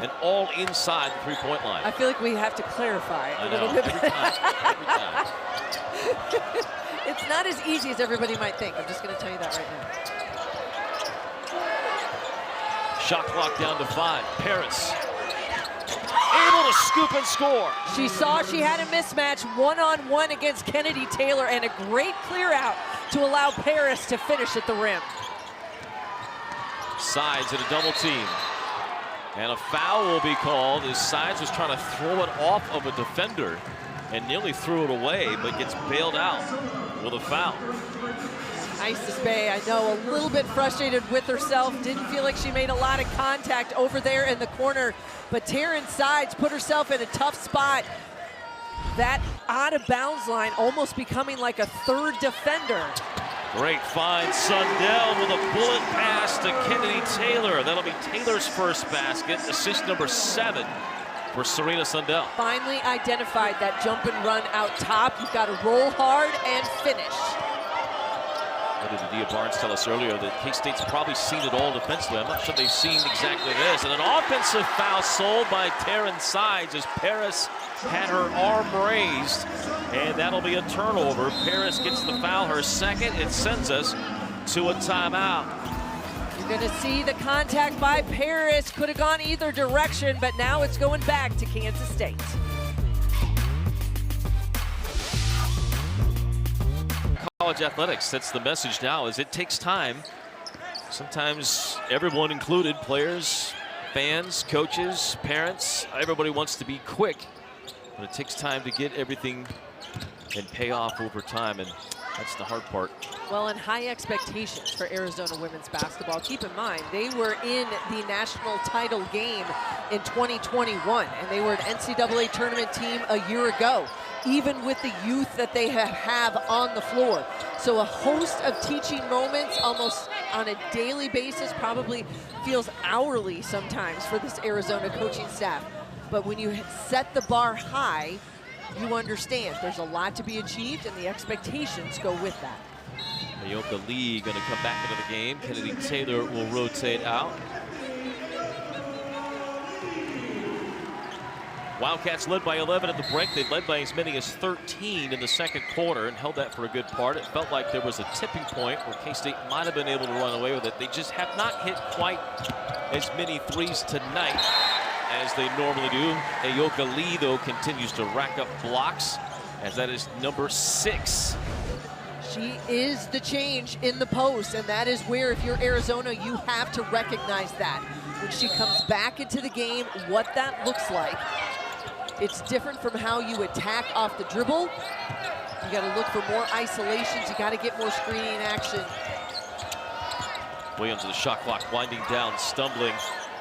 and all inside the three-point line. I feel like we have to clarify a little bit. Every time. It's not as easy as everybody might think. I'm just going to tell you that right now. Shot clock down to 5. Paris able to scoop and score. She saw she had a mismatch one-on-one against Kennedy Taylor, and a great clear out to allow Paris to finish at the rim. Sides in a double team. And a foul will be called as Sides was trying to throw it off of a defender and nearly threw it away, but gets bailed out with a foul. Isis Bay, I know, a little bit frustrated with herself. Didn't feel like she made a lot of contact over there in the corner, but Taryn Sides put herself in a tough spot. That out of bounds line almost becoming like a third defender. Great find, Sundell with a bullet pass to Kennedy Taylor. That'll be Taylor's first basket, assist number 7 for Serena Sundell. Finally identified that jump and run out top. You've got to roll hard and finish. What did Adia Barnes tell us earlier? That K-State's probably seen it all defensively. I'm not sure they've seen exactly this. And an offensive foul sold by Taryn Sides as Paris had her arm raised. And that'll be a turnover. Paris gets the foul, her second. It sends us to a timeout. You're going to see the contact by Paris. Could have gone either direction, but now it's going back to Kansas State. College athletics, that's the message now, is it takes time. Sometimes everyone included, players, fans, coaches, parents, everybody wants to be quick. But it takes time to get everything and pay off over time, and that's the hard part. Well, and high expectations for Arizona women's basketball. Keep in mind, they were in the national title game in 2021, and they were an NCAA tournament team a year ago, even with the youth that they have on the floor. So a host of teaching moments almost on a daily basis, probably feels hourly sometimes for this Arizona coaching staff. But when you set the bar high, you understand there's a lot to be achieved, and the expectations go with that. Ioka Lee going to come back into the game. Kennedy Taylor will rotate out. Wildcats led by 11 at the break. They led by as many as 13 in the second quarter and held that for a good part. It felt like there was a tipping point where K-State might have been able to run away with it. They just have not hit quite as many threes tonight as they normally do. Ioka Lee, though, continues to rack up blocks, as that is number 6. She is the change in the post, and that is where, if you're Arizona, you have to recognize that. When she comes back into the game, what that looks like. It's different from how you attack off the dribble. You got to look for more isolations. You got to get more screening action. Williams with the shot clock winding down, stumbling.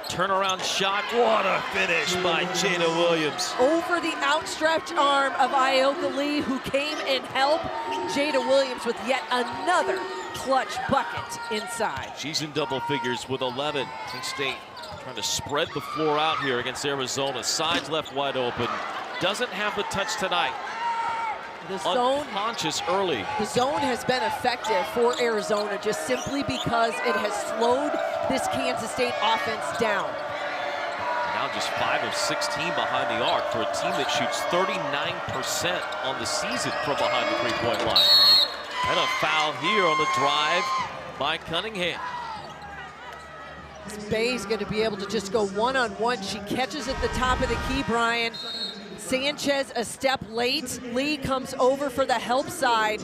Turnaround shot. What a finish by Jada Williams. Over the outstretched arm of Ioka Lee, who came and helped Jada Williams with yet another clutch bucket inside. She's in double figures with 11. K-State trying to spread the floor out here against Arizona. Sides left wide open. Doesn't have the touch tonight. The zone, unconscious early. The zone has been effective for Arizona just simply because it has slowed this Kansas State offense down. Now just 5 of 16 behind the arc for a team that shoots 39% on the season from behind the three-point line. And a foul here on the drive by Cunningham. Bay's going to be able to just go one-on-one. She catches at the top of the key, Brian. Sanchez a step late. Lee comes over for the help side.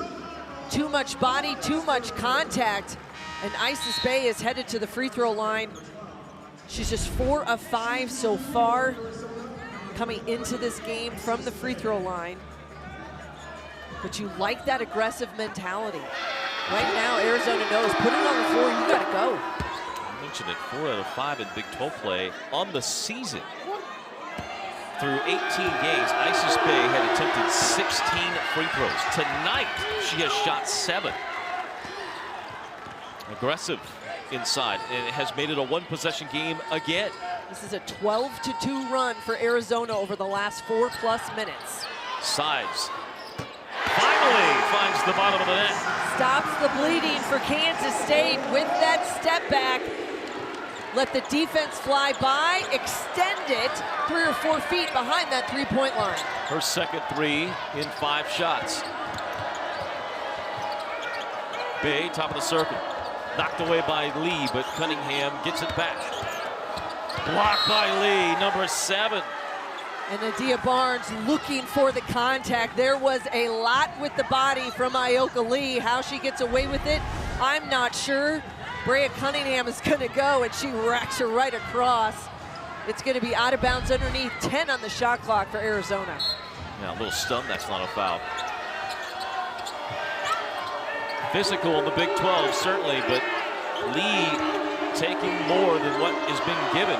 Too much body, too much contact. And Isis Bay is headed to the free throw line. She's just 4 of 5 so far coming into this game from the free throw line. But you like that aggressive mentality. Right now, Arizona knows, put it on the floor, you gotta go. I mentioned it, 4 out of 5 in Big 12 play on the season. Through 18 games, Isis Bay had attempted 16 free throws. Tonight, she has shot 7. Aggressive inside, and it has made it a 1-possession game again. This is a 12-2 run for Arizona over the last 4+ minutes. Sides finally finds the bottom of the net. Stops the bleeding for Kansas State with that step back. Let the defense fly by, extend it 3 or 4 feet behind that three-point line. Her second 3 in 5 shots. Bay, top of the circle. Knocked away by Lee, but Cunningham gets it back. Blocked by Lee, number 7. And Nadia Barnes looking for the contact. There was a lot with the body from Ioka Lee. How she gets away with it, I'm not sure. Brea Cunningham is going to go, and she racks her right across. It's going to be out of bounds underneath. 10 on the shot clock for Arizona. Now, a little stun, that's not a foul. Physical in the Big 12, certainly, but Lee taking more than what is being given.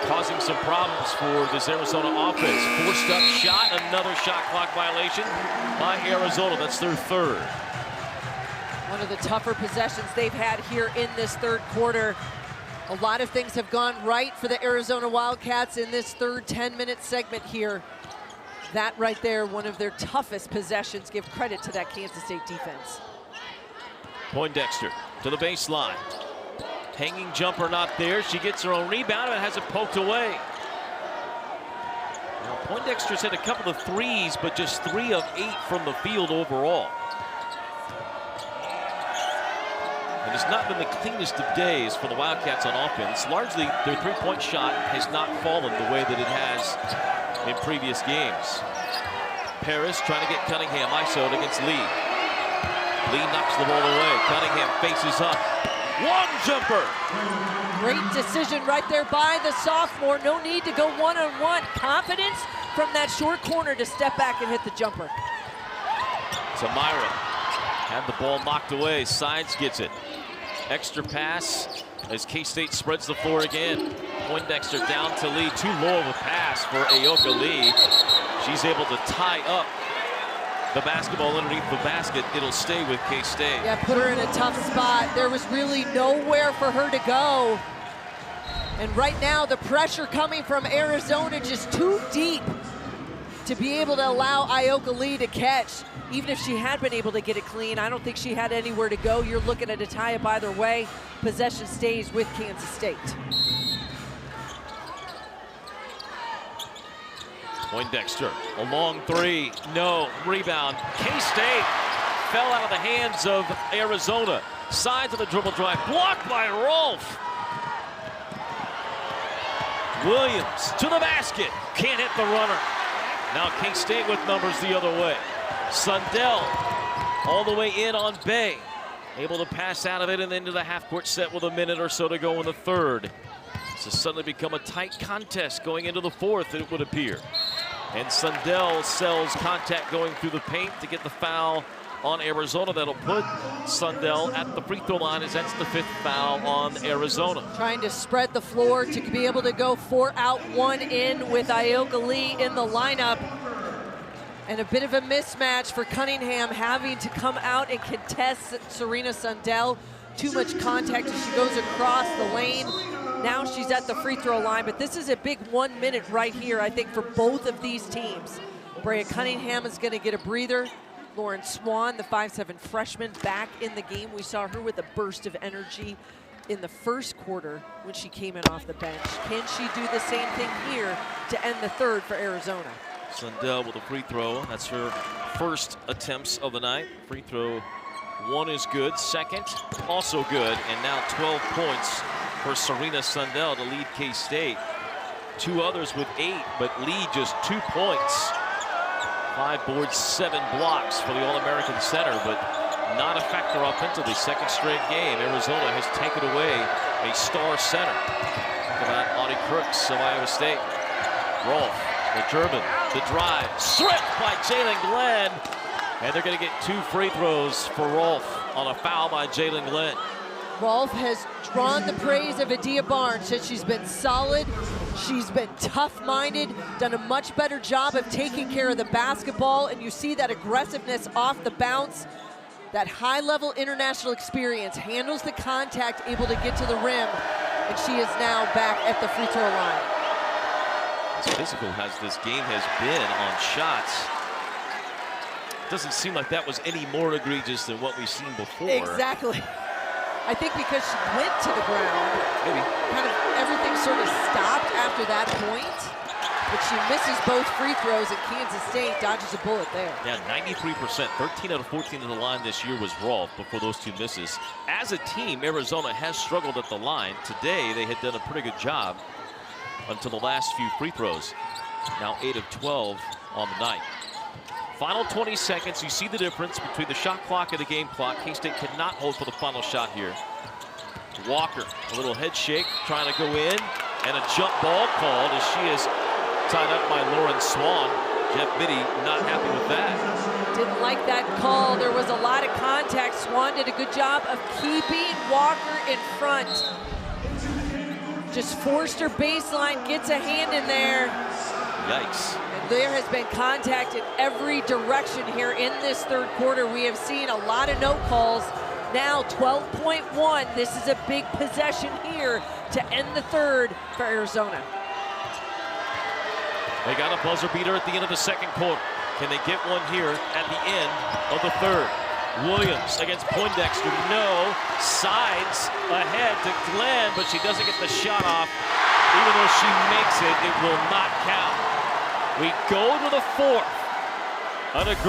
Causing some problems for this Arizona offense. Forced-up shot, another shot clock violation by Arizona. That's their 3rd. One of the tougher possessions they've had here in this 3rd quarter. A lot of things have gone right for the Arizona Wildcats in this 3rd 10-minute segment here. That right there, one of their toughest possessions. Give credit to that Kansas State defense. Poindexter to the baseline. Hanging jumper not there. She gets her own rebound and has it poked away. Now, Poindexter's hit a couple of threes, but just 3 of 8 from the field overall. And it's not been the cleanest of days for the Wildcats on offense. Largely, their three-point shot has not fallen the way that it has in previous games. Paris trying to get Cunningham ISO'd against Lee. Lee knocks the ball away. Cunningham faces up. One jumper. Great decision right there by the sophomore. No need to go one-on-one. Confidence from that short corner to step back and hit the jumper. Tamira had the ball knocked away. Sides gets it. Extra pass as K-State spreads the floor again. Poindexter down to Lee. Too low of a pass for Ioka Lee. She's able to tie up the basketball underneath the basket. It'll stay with K-State. Yeah, put her in a tough spot. There was really nowhere for her to go. And right now, the pressure coming from Arizona just too deep to be able to allow Ioka Lee to catch. Even if she had been able to get it clean, I don't think she had anywhere to go. You're looking at a tie-up either way. Possession stays with Kansas State. Poindexter, a long 3, no, rebound. K-State fell out of the hands of Arizona. Sides of the dribble drive, blocked by Rolfe. Williams to the basket, can't hit the runner. Now K-State with numbers the other way. Sundell all the way in on Bay. Able to pass out of it and into the half-court set with a minute or so to go in the 3rd. This has suddenly become a tight contest going into the 4th, it would appear. And Sundell sells contact going through the paint to get the foul on Arizona. That'll put Sundell at the free throw line, as that's the 5th foul on Arizona. Trying to spread the floor to be able to go 4 out, 1 in with Ioka Lee in the lineup. And a bit of a mismatch for Cunningham having to come out and contest Serena Sundell. Too much contact as she goes across the lane. Now she's at the free throw line, but this is a big 1 minute right here, I think, for both of these teams. Brea Cunningham is going to get a breather. Lauren Swan, the 5'7" freshman, back in the game. We saw her with a burst of energy in the 1st quarter when she came in off the bench. Can she do the same thing here to end the 3rd for Arizona? Sundell with a free throw. That's her first attempts of the night. Free throw 1 is good. Second, also good. And now 12 points for Serena Sundell to lead K-State. 2 others with 8, but lead just 2 points. 5 boards, 7 blocks for the All-American center, but not a factor offensively. Second straight game, Arizona has taken away a star center. Think about Audie Crooks of Iowa State. Rolfe, the German, the drive, stripped by Jalen Glenn. And they're going to get 2 free throws for Rolfe on a foul by Jalen Glenn. Rolfe has drawn the praise of Adia Barnes. Said she's been solid, she's been tough-minded, done a much better job of taking care of the basketball, and you see that aggressiveness off the bounce, that high-level international experience, handles the contact, able to get to the rim, and she is now back at the free throw line. As physical as this game has been on shots, doesn't seem like that was any more egregious than what we've seen before. Exactly. I think because she went to the ground, maybe kind of everything sort of stopped after that point, but she misses both free throws, and Kansas State dodges a bullet there. Yeah, 93%, 13 out of 14 in the line this year was Rolfe before those 2 misses. As a team, Arizona has struggled at the line. Today, they had done a pretty good job until the last few free throws. Now 8 of 12 on the night. Final 20 seconds, you see the difference between the shot clock and the game clock. K-State cannot hold for the final shot here. Walker, a little head shake, trying to go in, and a jump ball called as she is tied up by Lauren Swan. Jeff Biddy not happy with that. Didn't like that call. There was a lot of contact. Swan did a good job of keeping Walker in front. Just forced her baseline, gets a hand in there. Yikes. And there has been contact in every direction here in this third quarter. We have seen a lot of no calls. Now 12.1. This is a big possession here to end the third for Arizona. They got a buzzer beater at the end of the second quarter. Can they get one here at the end of the third? Williams against Poindexter. No. Sides ahead to Glenn, but she doesn't get the shot off. Even though she makes it, it will not count. We go to the fourth.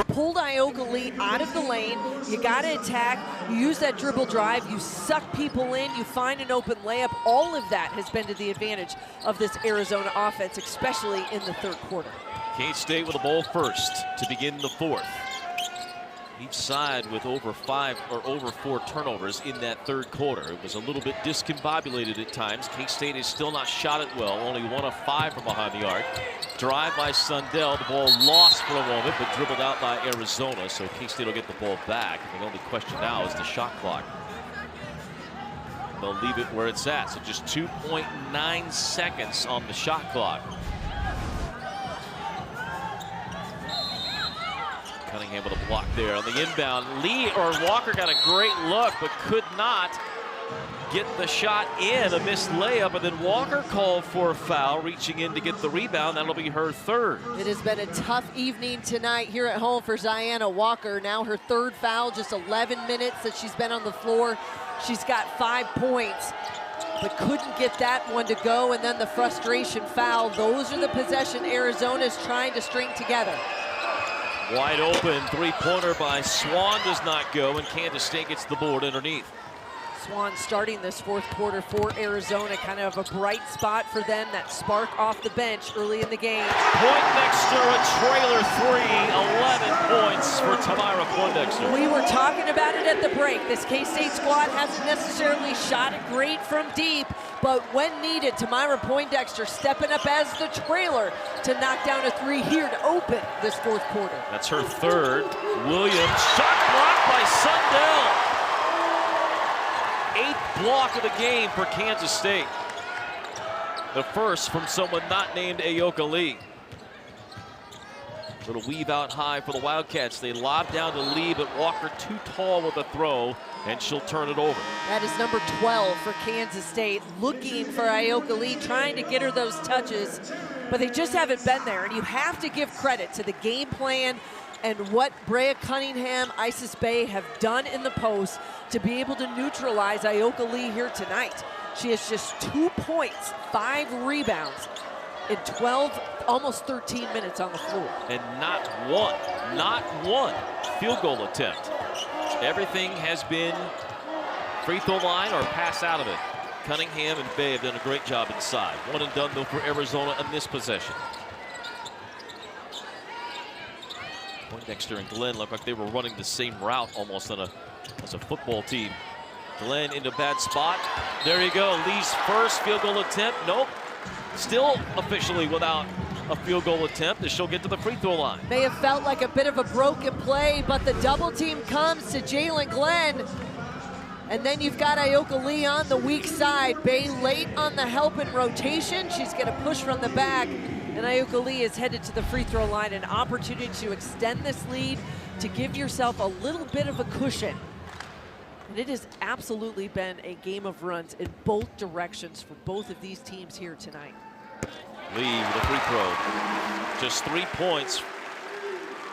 Pulled Ioka Lee out of the lane. You got to attack. You use that dribble drive. You suck people in. You find an open layup. All of that has been to the advantage of this Arizona offense, especially in the third quarter. K-State with the ball first to begin the fourth. Each side with over 5 or over 4 turnovers in that third quarter. It was a little bit discombobulated at times. K-State has still not shot it well. Only 1 of 5 from behind the arc. Drive by Sundell. The ball lost for a moment, but dribbled out by Arizona. So K-State will get the ball back. And the only question now is the shot clock. They'll leave it where it's at. So just 2.9 seconds on the shot clock. Cunningham with a block there on the inbound. Walker got a great look, but could not get the shot in. A missed layup, and then Walker called for a foul, reaching in to get the rebound. That'll be her third. It has been a tough evening tonight here at home for Ziana Walker. Now her third foul, just 11 minutes that she's been on the floor. She's got 5 points, but couldn't get that one to go, and then the frustration foul. Those are the possession Arizona's trying to string together. Wide open three-pointer by Swan does not go, and Kansas State gets the board underneath. Swan starting this fourth quarter for Arizona, kind of a bright spot for them, that spark off the bench early in the game. Poindexter, a trailer 3, 11 points for Tamira Poindexter. We were talking about it at the break. This K-State squad hasn't necessarily shot it great from deep, but when needed, Tamira Poindexter stepping up as the trailer to knock down a 3 here to open this fourth quarter. That's her third. Williams, shot blocked by Sundell. 8th block of the game for Kansas State. The first from someone not named Ayoka Lee. Little weave out high for the Wildcats. They lob down to Lee, but Walker too tall with a throw, and she'll turn it over. That is number 12 for Kansas State, looking for Ayoka Lee, trying to get her those touches, but they just haven't been there. And you have to give credit to the game plan and what Brea Cunningham, Isis Bay have done in the post to be able to neutralize Ayoka Lee here tonight. She has just 2 points, 5 rebounds in 12, almost 13 minutes on the floor. And not one field goal attempt. Everything has been free throw line or pass out of it. Cunningham and Bay have done a great job inside. One and done though for Arizona in this possession. Poindexter and Glenn look like they were running the same route almost as a football team. Glenn into bad spot. There you go. Lee's first field goal attempt. Nope. Still officially without a field goal attempt as she'll get to the free throw line. May have felt like a bit of a broken play, but the double team comes to Jalen Glenn. And then you've got Ioka Lee on the weak side. Bay late on the help and rotation. She's going to push from the back. And Ioka Lee is headed to the free throw line. An opportunity to extend this lead, to give yourself a little bit of a cushion. And it has absolutely been a game of runs in both directions for both of these teams here tonight. Lee with a free throw. Just 3 points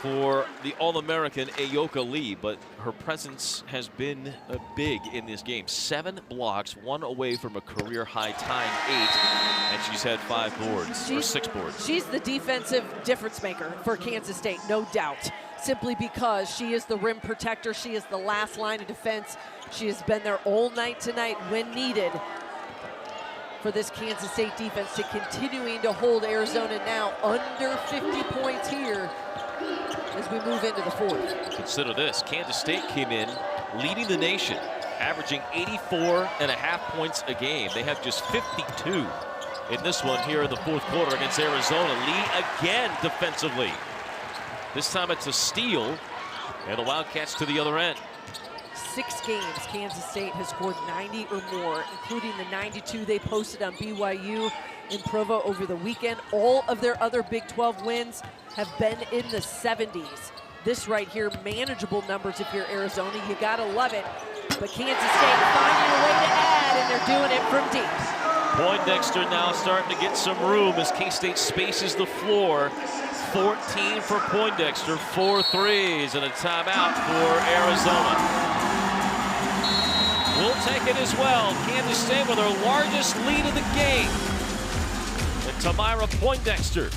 for the All-American Ioka Lee, but her presence has been big in this game. 7 blocks, 1 away from a career-high tying 8, and she's had 5 boards, or 6 boards. She's the defensive difference maker for Kansas State, no doubt, simply because she is the rim protector. She is the last line of defense. She has been there all night tonight when needed for this Kansas State defense to continuing to hold Arizona now under 50 points here as we move into the fourth. Consider this, Kansas State came in leading the nation, averaging 84.5 points a game. They have just 52 in this one here in the fourth quarter against Arizona. Lee again defensively. This time it's a steal, and the Wildcats to the other end. 6 games Kansas State has scored 90 or more, including the 92 they posted on BYU in Provo over the weekend. All of their other Big 12 wins have been in the 70s. This right here, manageable numbers if you're Arizona. You gotta love it. But Kansas State finding a way to add, and they're doing it from deep. Poindexter now starting to get some room as K-State spaces the floor. 14 for Poindexter, 4 threes, and a timeout for Arizona. We'll take it as well. Kansas State with their largest lead of the game. And Tamira Poindexter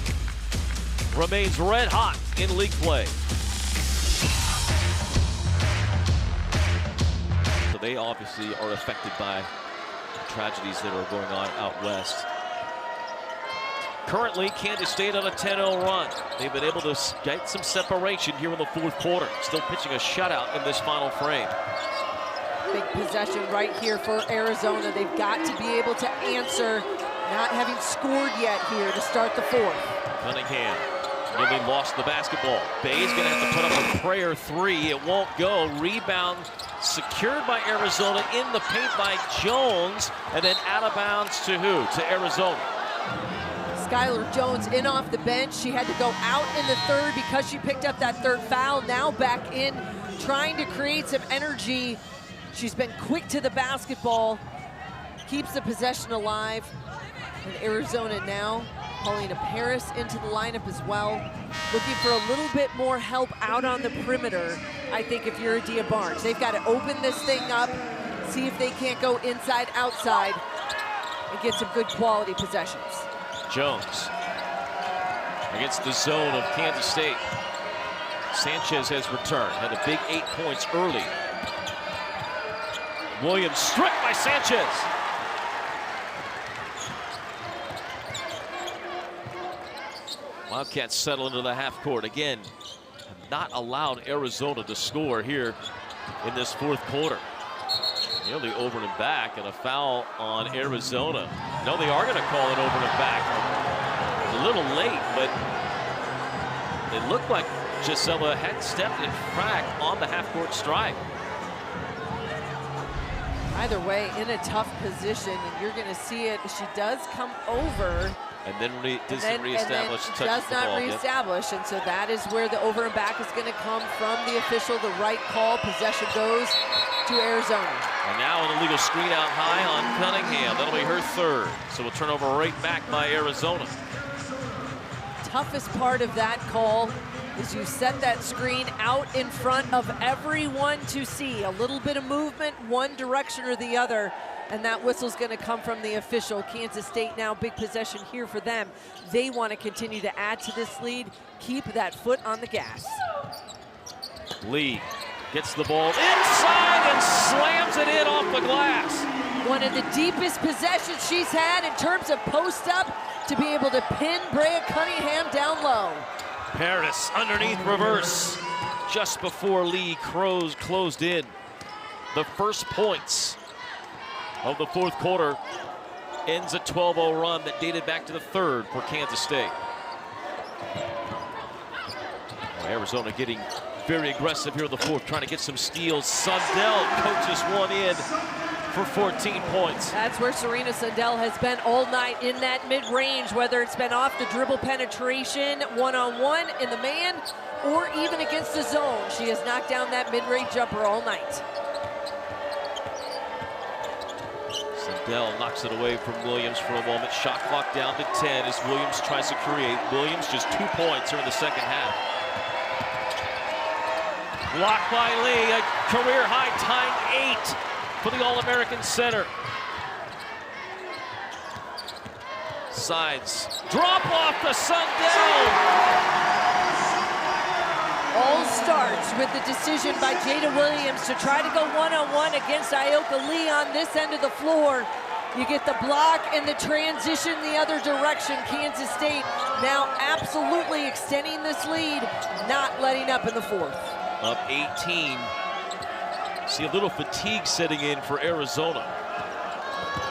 remains red hot in league play. So they obviously are affected by tragedies that are going on out west. Currently, Kansas State on a 10-0 run. They've been able to get some separation here in the fourth quarter. Still pitching a shutout in this final frame. Big possession right here for Arizona. They've got to be able to answer, not having scored yet here to start the fourth. Cunningham nearly lost the basketball. Bay's going to have to put up a prayer 3. It won't go. Rebound secured by Arizona in the paint by Jones, and then out of bounds to who? To Arizona. Skylar Jones in off the bench. She had to go out in the third because she picked up that third foul. Now back in, trying to create some energy. She's been quick to the basketball, keeps the possession alive. And Arizona now, Paulina Paris into the lineup as well. Looking for a little bit more help out on the perimeter, I think, if you're Adia Barnes. They've got to open this thing up, see if they can't go inside, outside, and get some good quality possessions. Jones against the zone of Kansas State. Sanchez has returned, had a big 8 points early. Williams stripped by Sanchez. Wildcats settle into the half court again. Have not allowed Arizona to score here in this fourth quarter. Nearly over and back, and a foul on Arizona. No, they are going to call it over and back. A little late, but it looked like Gisela had stepped in track on the half-court strike. Either way, in a tough position, and you're going to see it. She does come over. And then doesn't reestablish. Does not reestablish, and so that is where the over and back is going to come from the official. The right call. Possession goes to Arizona. And now an illegal screen out high on Cunningham. That'll be her third. So we'll turn over right back by Arizona. Toughest part of that call is you set that screen out in front of everyone to see. A little bit of movement, one direction or the other, and that whistle's gonna come from the official. Kansas State now, big possession here for them. They wanna continue to add to this lead, keep that foot on the gas. Lee gets the ball inside and slams it in off the glass. One of the deepest possessions she's had in terms of post up to be able to pin Brea Cunningham down low. Paris underneath reverse just before Lee closed in. The first points of the fourth quarter ends a 12-0 run that dated back to the third for Kansas State. Arizona getting very aggressive here in the fourth, trying to get some steals. Sundell coaches one in for 14 points. That's where Serena Sundell has been all night, in that mid-range, whether it's been off the dribble penetration, one-on-one in the man, or even against the zone. She has knocked down that mid-range jumper all night. Sundell knocks it away from Williams for a moment. Shot clock down to 10 as Williams tries to create. Williams just 2 points here in the second half. Blocked by Lee, a career high, tying 8 for the All-American center. Sides, drop off to Sundell. All starts with the decision by Jada Williams to try to go one-on-one against Ioka Lee on this end of the floor. You get the block and the transition the other direction. Kansas State now absolutely extending this lead, not letting up in the fourth. Up 18. See a little fatigue setting in for Arizona.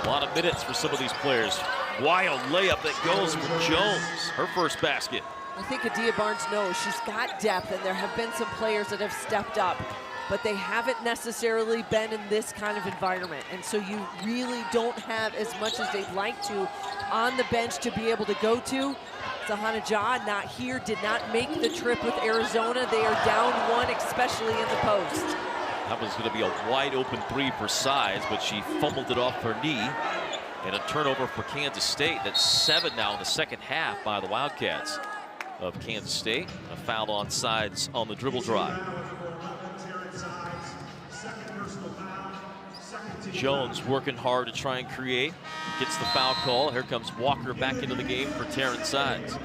A lot of minutes for some of these players. Wild layup that goes for Jones, her first basket. I think Adia Barnes knows she's got depth, and there have been some players that have stepped up, but they haven't necessarily been in this kind of environment. And so you really don't have as much as they'd like to on the bench to be able to go to. Sahana Jah not here, did not make the trip with Arizona. They are down one, especially in the post. That was going to be a wide open three for Sides, but she fumbled it off her knee. And a turnover for Kansas State. That's 7 now in the second half by the Wildcats of Kansas State. A foul on Sides on the dribble drive. Jones working hard to try and create. Gets the foul call. Here comes Walker back into the game for Terrence Sides.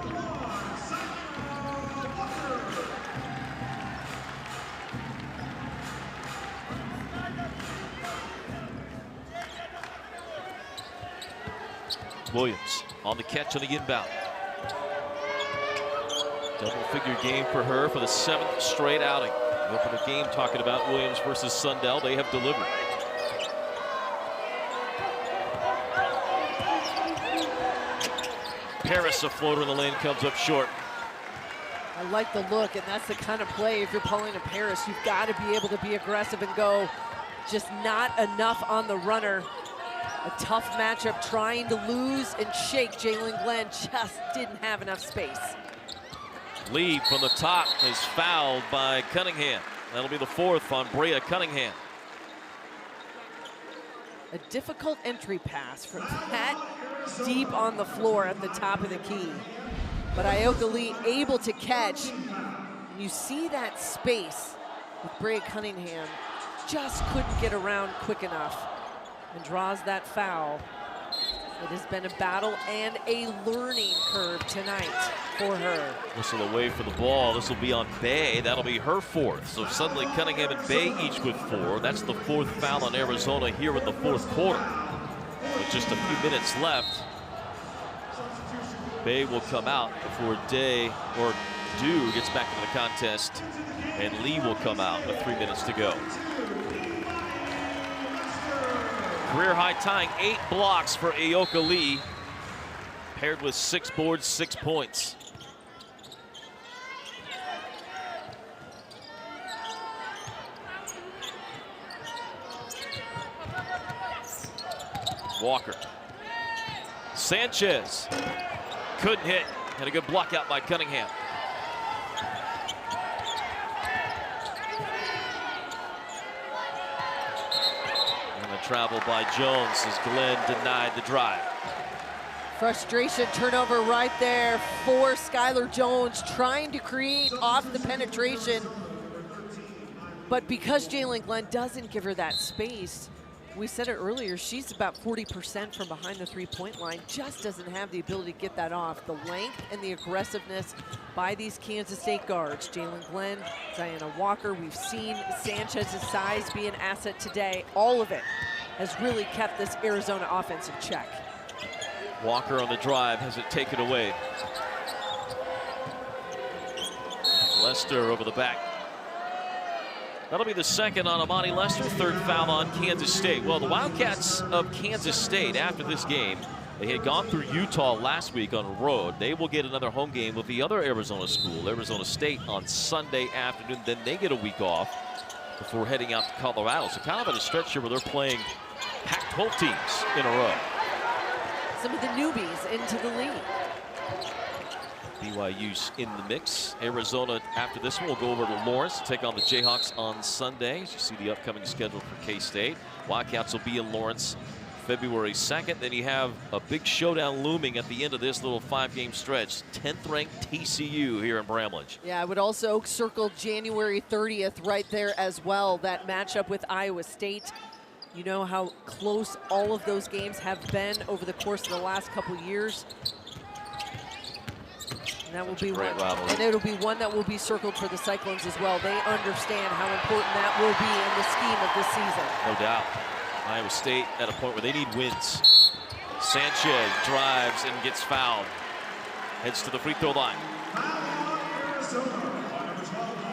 Williams on the catch on the inbound. Double-figure game for her for the 7th straight outing. We open the game talking about Williams versus Sundell. They have delivered. Paris, a floater in the lane, comes up short. I like the look, and that's the kind of play, if you're pulling a Paris, you've got to be able to be aggressive and go. Just not enough on the runner. A tough matchup, trying to lose and shake. Jalen Glenn just didn't have enough space. Lee from the top is fouled by Cunningham. That'll be the 4th on Brea Cunningham. A difficult entry pass from that deep on the floor at the top of the key. But Ioka Lee able to catch. And you see that space with Brea Cunningham. Just couldn't get around quick enough and draws that foul. It has been a battle and a learning curve tonight for her. Whistle away for the ball. This will be on Bay. That'll be her 4th. So suddenly Cunningham and Bay each with 4. That's the 4th foul on Arizona here in the fourth quarter. With just a few minutes left, Bay will come out before Dew gets back into the contest, and Lee will come out with 3 minutes to go. Career high tying 8 blocks for Ioka Lee, paired with 6 boards, 6 points. Walker. Sanchez couldn't hit. Had a good block out by Cunningham. And a travel by Jones as Glenn denied the drive. Frustration turnover right there for Skylar Jones, trying to create off the penetration. But because Jalen Glenn doesn't give her that space, we said it earlier, she's about 40% from behind the three-point line, just doesn't have the ability to get that off. The length and the aggressiveness by these Kansas State guards. Jalen Glenn, Diana Walker, we've seen Sanchez's size be an asset today. All of it has really kept this Arizona offense in check. Walker on the drive has it taken away. Lester over the back. That'll be the second on Amani Lester, third foul on Kansas State. Well, the Wildcats of Kansas State, after this game, they had gone through Utah last week on the road. They will get another home game with the other Arizona school, Arizona State, on Sunday afternoon. Then they get a week off before heading out to Colorado. So kind of in a stretch here where they're playing Pac-12 teams in a row. Some of the newbies into the league. BYU's in the mix. Arizona, after this one, will go over to Lawrence to take on the Jayhawks on Sunday. As you see the upcoming schedule for K-State. Wildcats will be in Lawrence February 2nd. Then you have a big showdown looming at the end of this little 5-game stretch. 10th ranked TCU here in Bramlage. Yeah, I would also circle January 30th right there as well. That matchup with Iowa State. You know how close all of those games have been over the course of the last couple years. And that will be one, and it'll be one that will be circled for the Cyclones as well. They understand how important that will be in the scheme of this season. No doubt. Iowa State at a point where they need wins. Sanchez drives and gets fouled. Heads to the free throw line.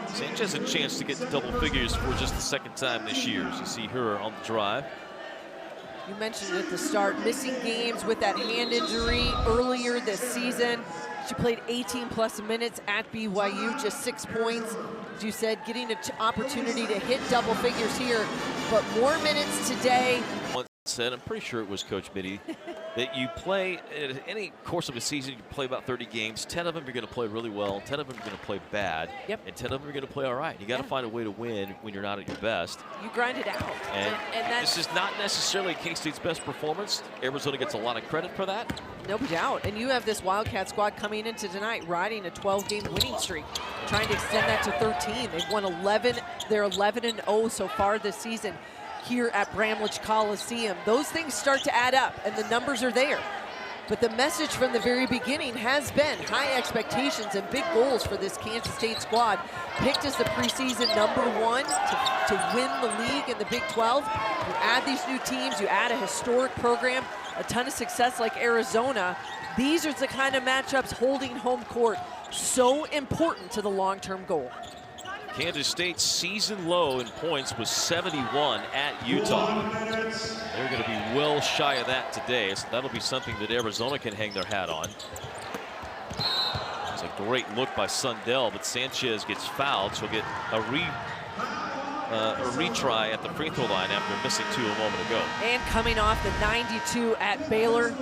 Sanchez has a chance to get to double figures for just the second time this year. As you see her on the drive. You mentioned it at the start, missing games with that hand injury earlier this season. She played 18+ minutes at BYU, just 6 points. As you said, getting an opportunity to hit double figures here, but more minutes today. Once said, I'm pretty sure it was Coach Mitty, that you play, in any course of a season, you play about 30 games. 10 of them you're going to play really well, 10 of them you're going to play bad, and 10 of them you're going to play all right. You got to find a way to win when you're not at your best. You grind it out. And this is not necessarily K-State's best performance. Arizona gets a lot of credit for that. No doubt. And you have this Wildcat squad coming into tonight riding a 12-game winning streak, trying to extend that to 13. They've won 11. They're 11-0 so far this season here at Bramlage Coliseum. Those things start to add up, and the numbers are there. But the message from the very beginning has been high expectations and big goals for this Kansas State squad. Picked as the preseason #1 to win the league in the Big 12. You add these new teams, you add a historic program, a ton of success like Arizona. These are the kind of matchups holding home court so important to the long-term goal. Kansas State's season low in points was 71 at Utah. They're going to be well shy of that today, so that'll be something that Arizona can hang their hat on. It's a great look by Sundell, but Sanchez gets fouled, so he'll get a retry at the free throw line after missing 2 a moment ago. And coming off the 92 at Baylor.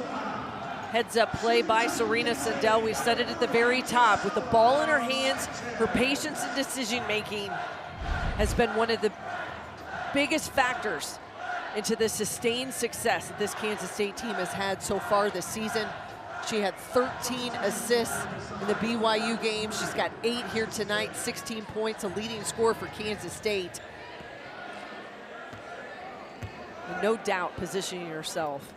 Heads up play by Serena Sundell. We said it at the very top. With the ball in her hands, her patience and decision making has been one of the biggest factors into the sustained success that this Kansas State team has had so far this season. She had 13 assists in the BYU game. She's got 8 here tonight, 16 points, a leading scorer for Kansas State. And no doubt positioning herself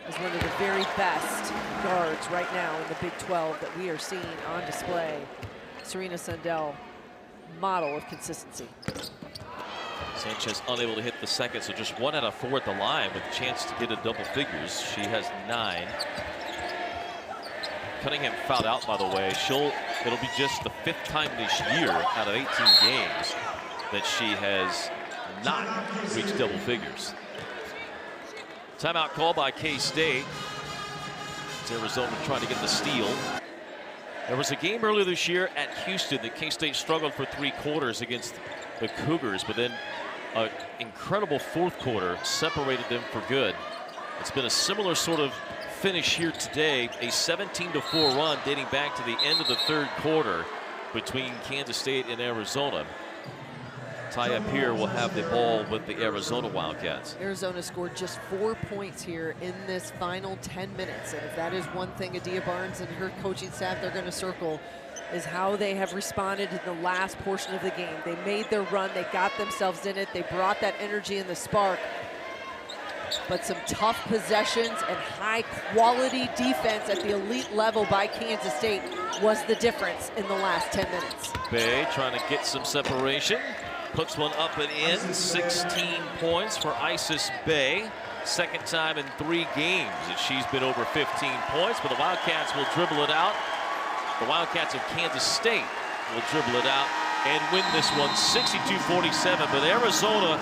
as one of the very best guards right now in the Big 12 that we are seeing on display. Serena Sundell, model of consistency. Sanchez unable to hit the second, so just 1 out of 4 at the line with a chance to get a double figures. She has 9. Cunningham fouled out, by the way. It'll be just the 5th time this year out of 18 games that she has not reached double figures. Timeout call by K-State. It's Arizona trying to get the steal. There was a game earlier this year at Houston that K-State struggled for 3 quarters against the Cougars, but then an incredible 4th quarter separated them for good. It's been a similar sort of finish here today, a 17-4 run dating back to the end of the 3rd quarter between Kansas State and Arizona. tie up here will have the ball with the Arizona Wildcats. Arizona scored just 4 points here in this final 10 minutes. And if that is one thing Adia Barnes and her coaching staff they're going to circle, is how they have responded in the last portion of the game. They made their run, they got themselves in it, they brought that energy and the spark. But some tough possessions and high quality defense at the elite level by Kansas State was the difference in the last 10 minutes. Bay trying to get some separation. Puts one up and in. 16 points for Isis Bay. Second time in 3 games that she's been over 15 points, but the Wildcats will dribble it out. The Wildcats of Kansas State will dribble it out and win this one 62-47, but Arizona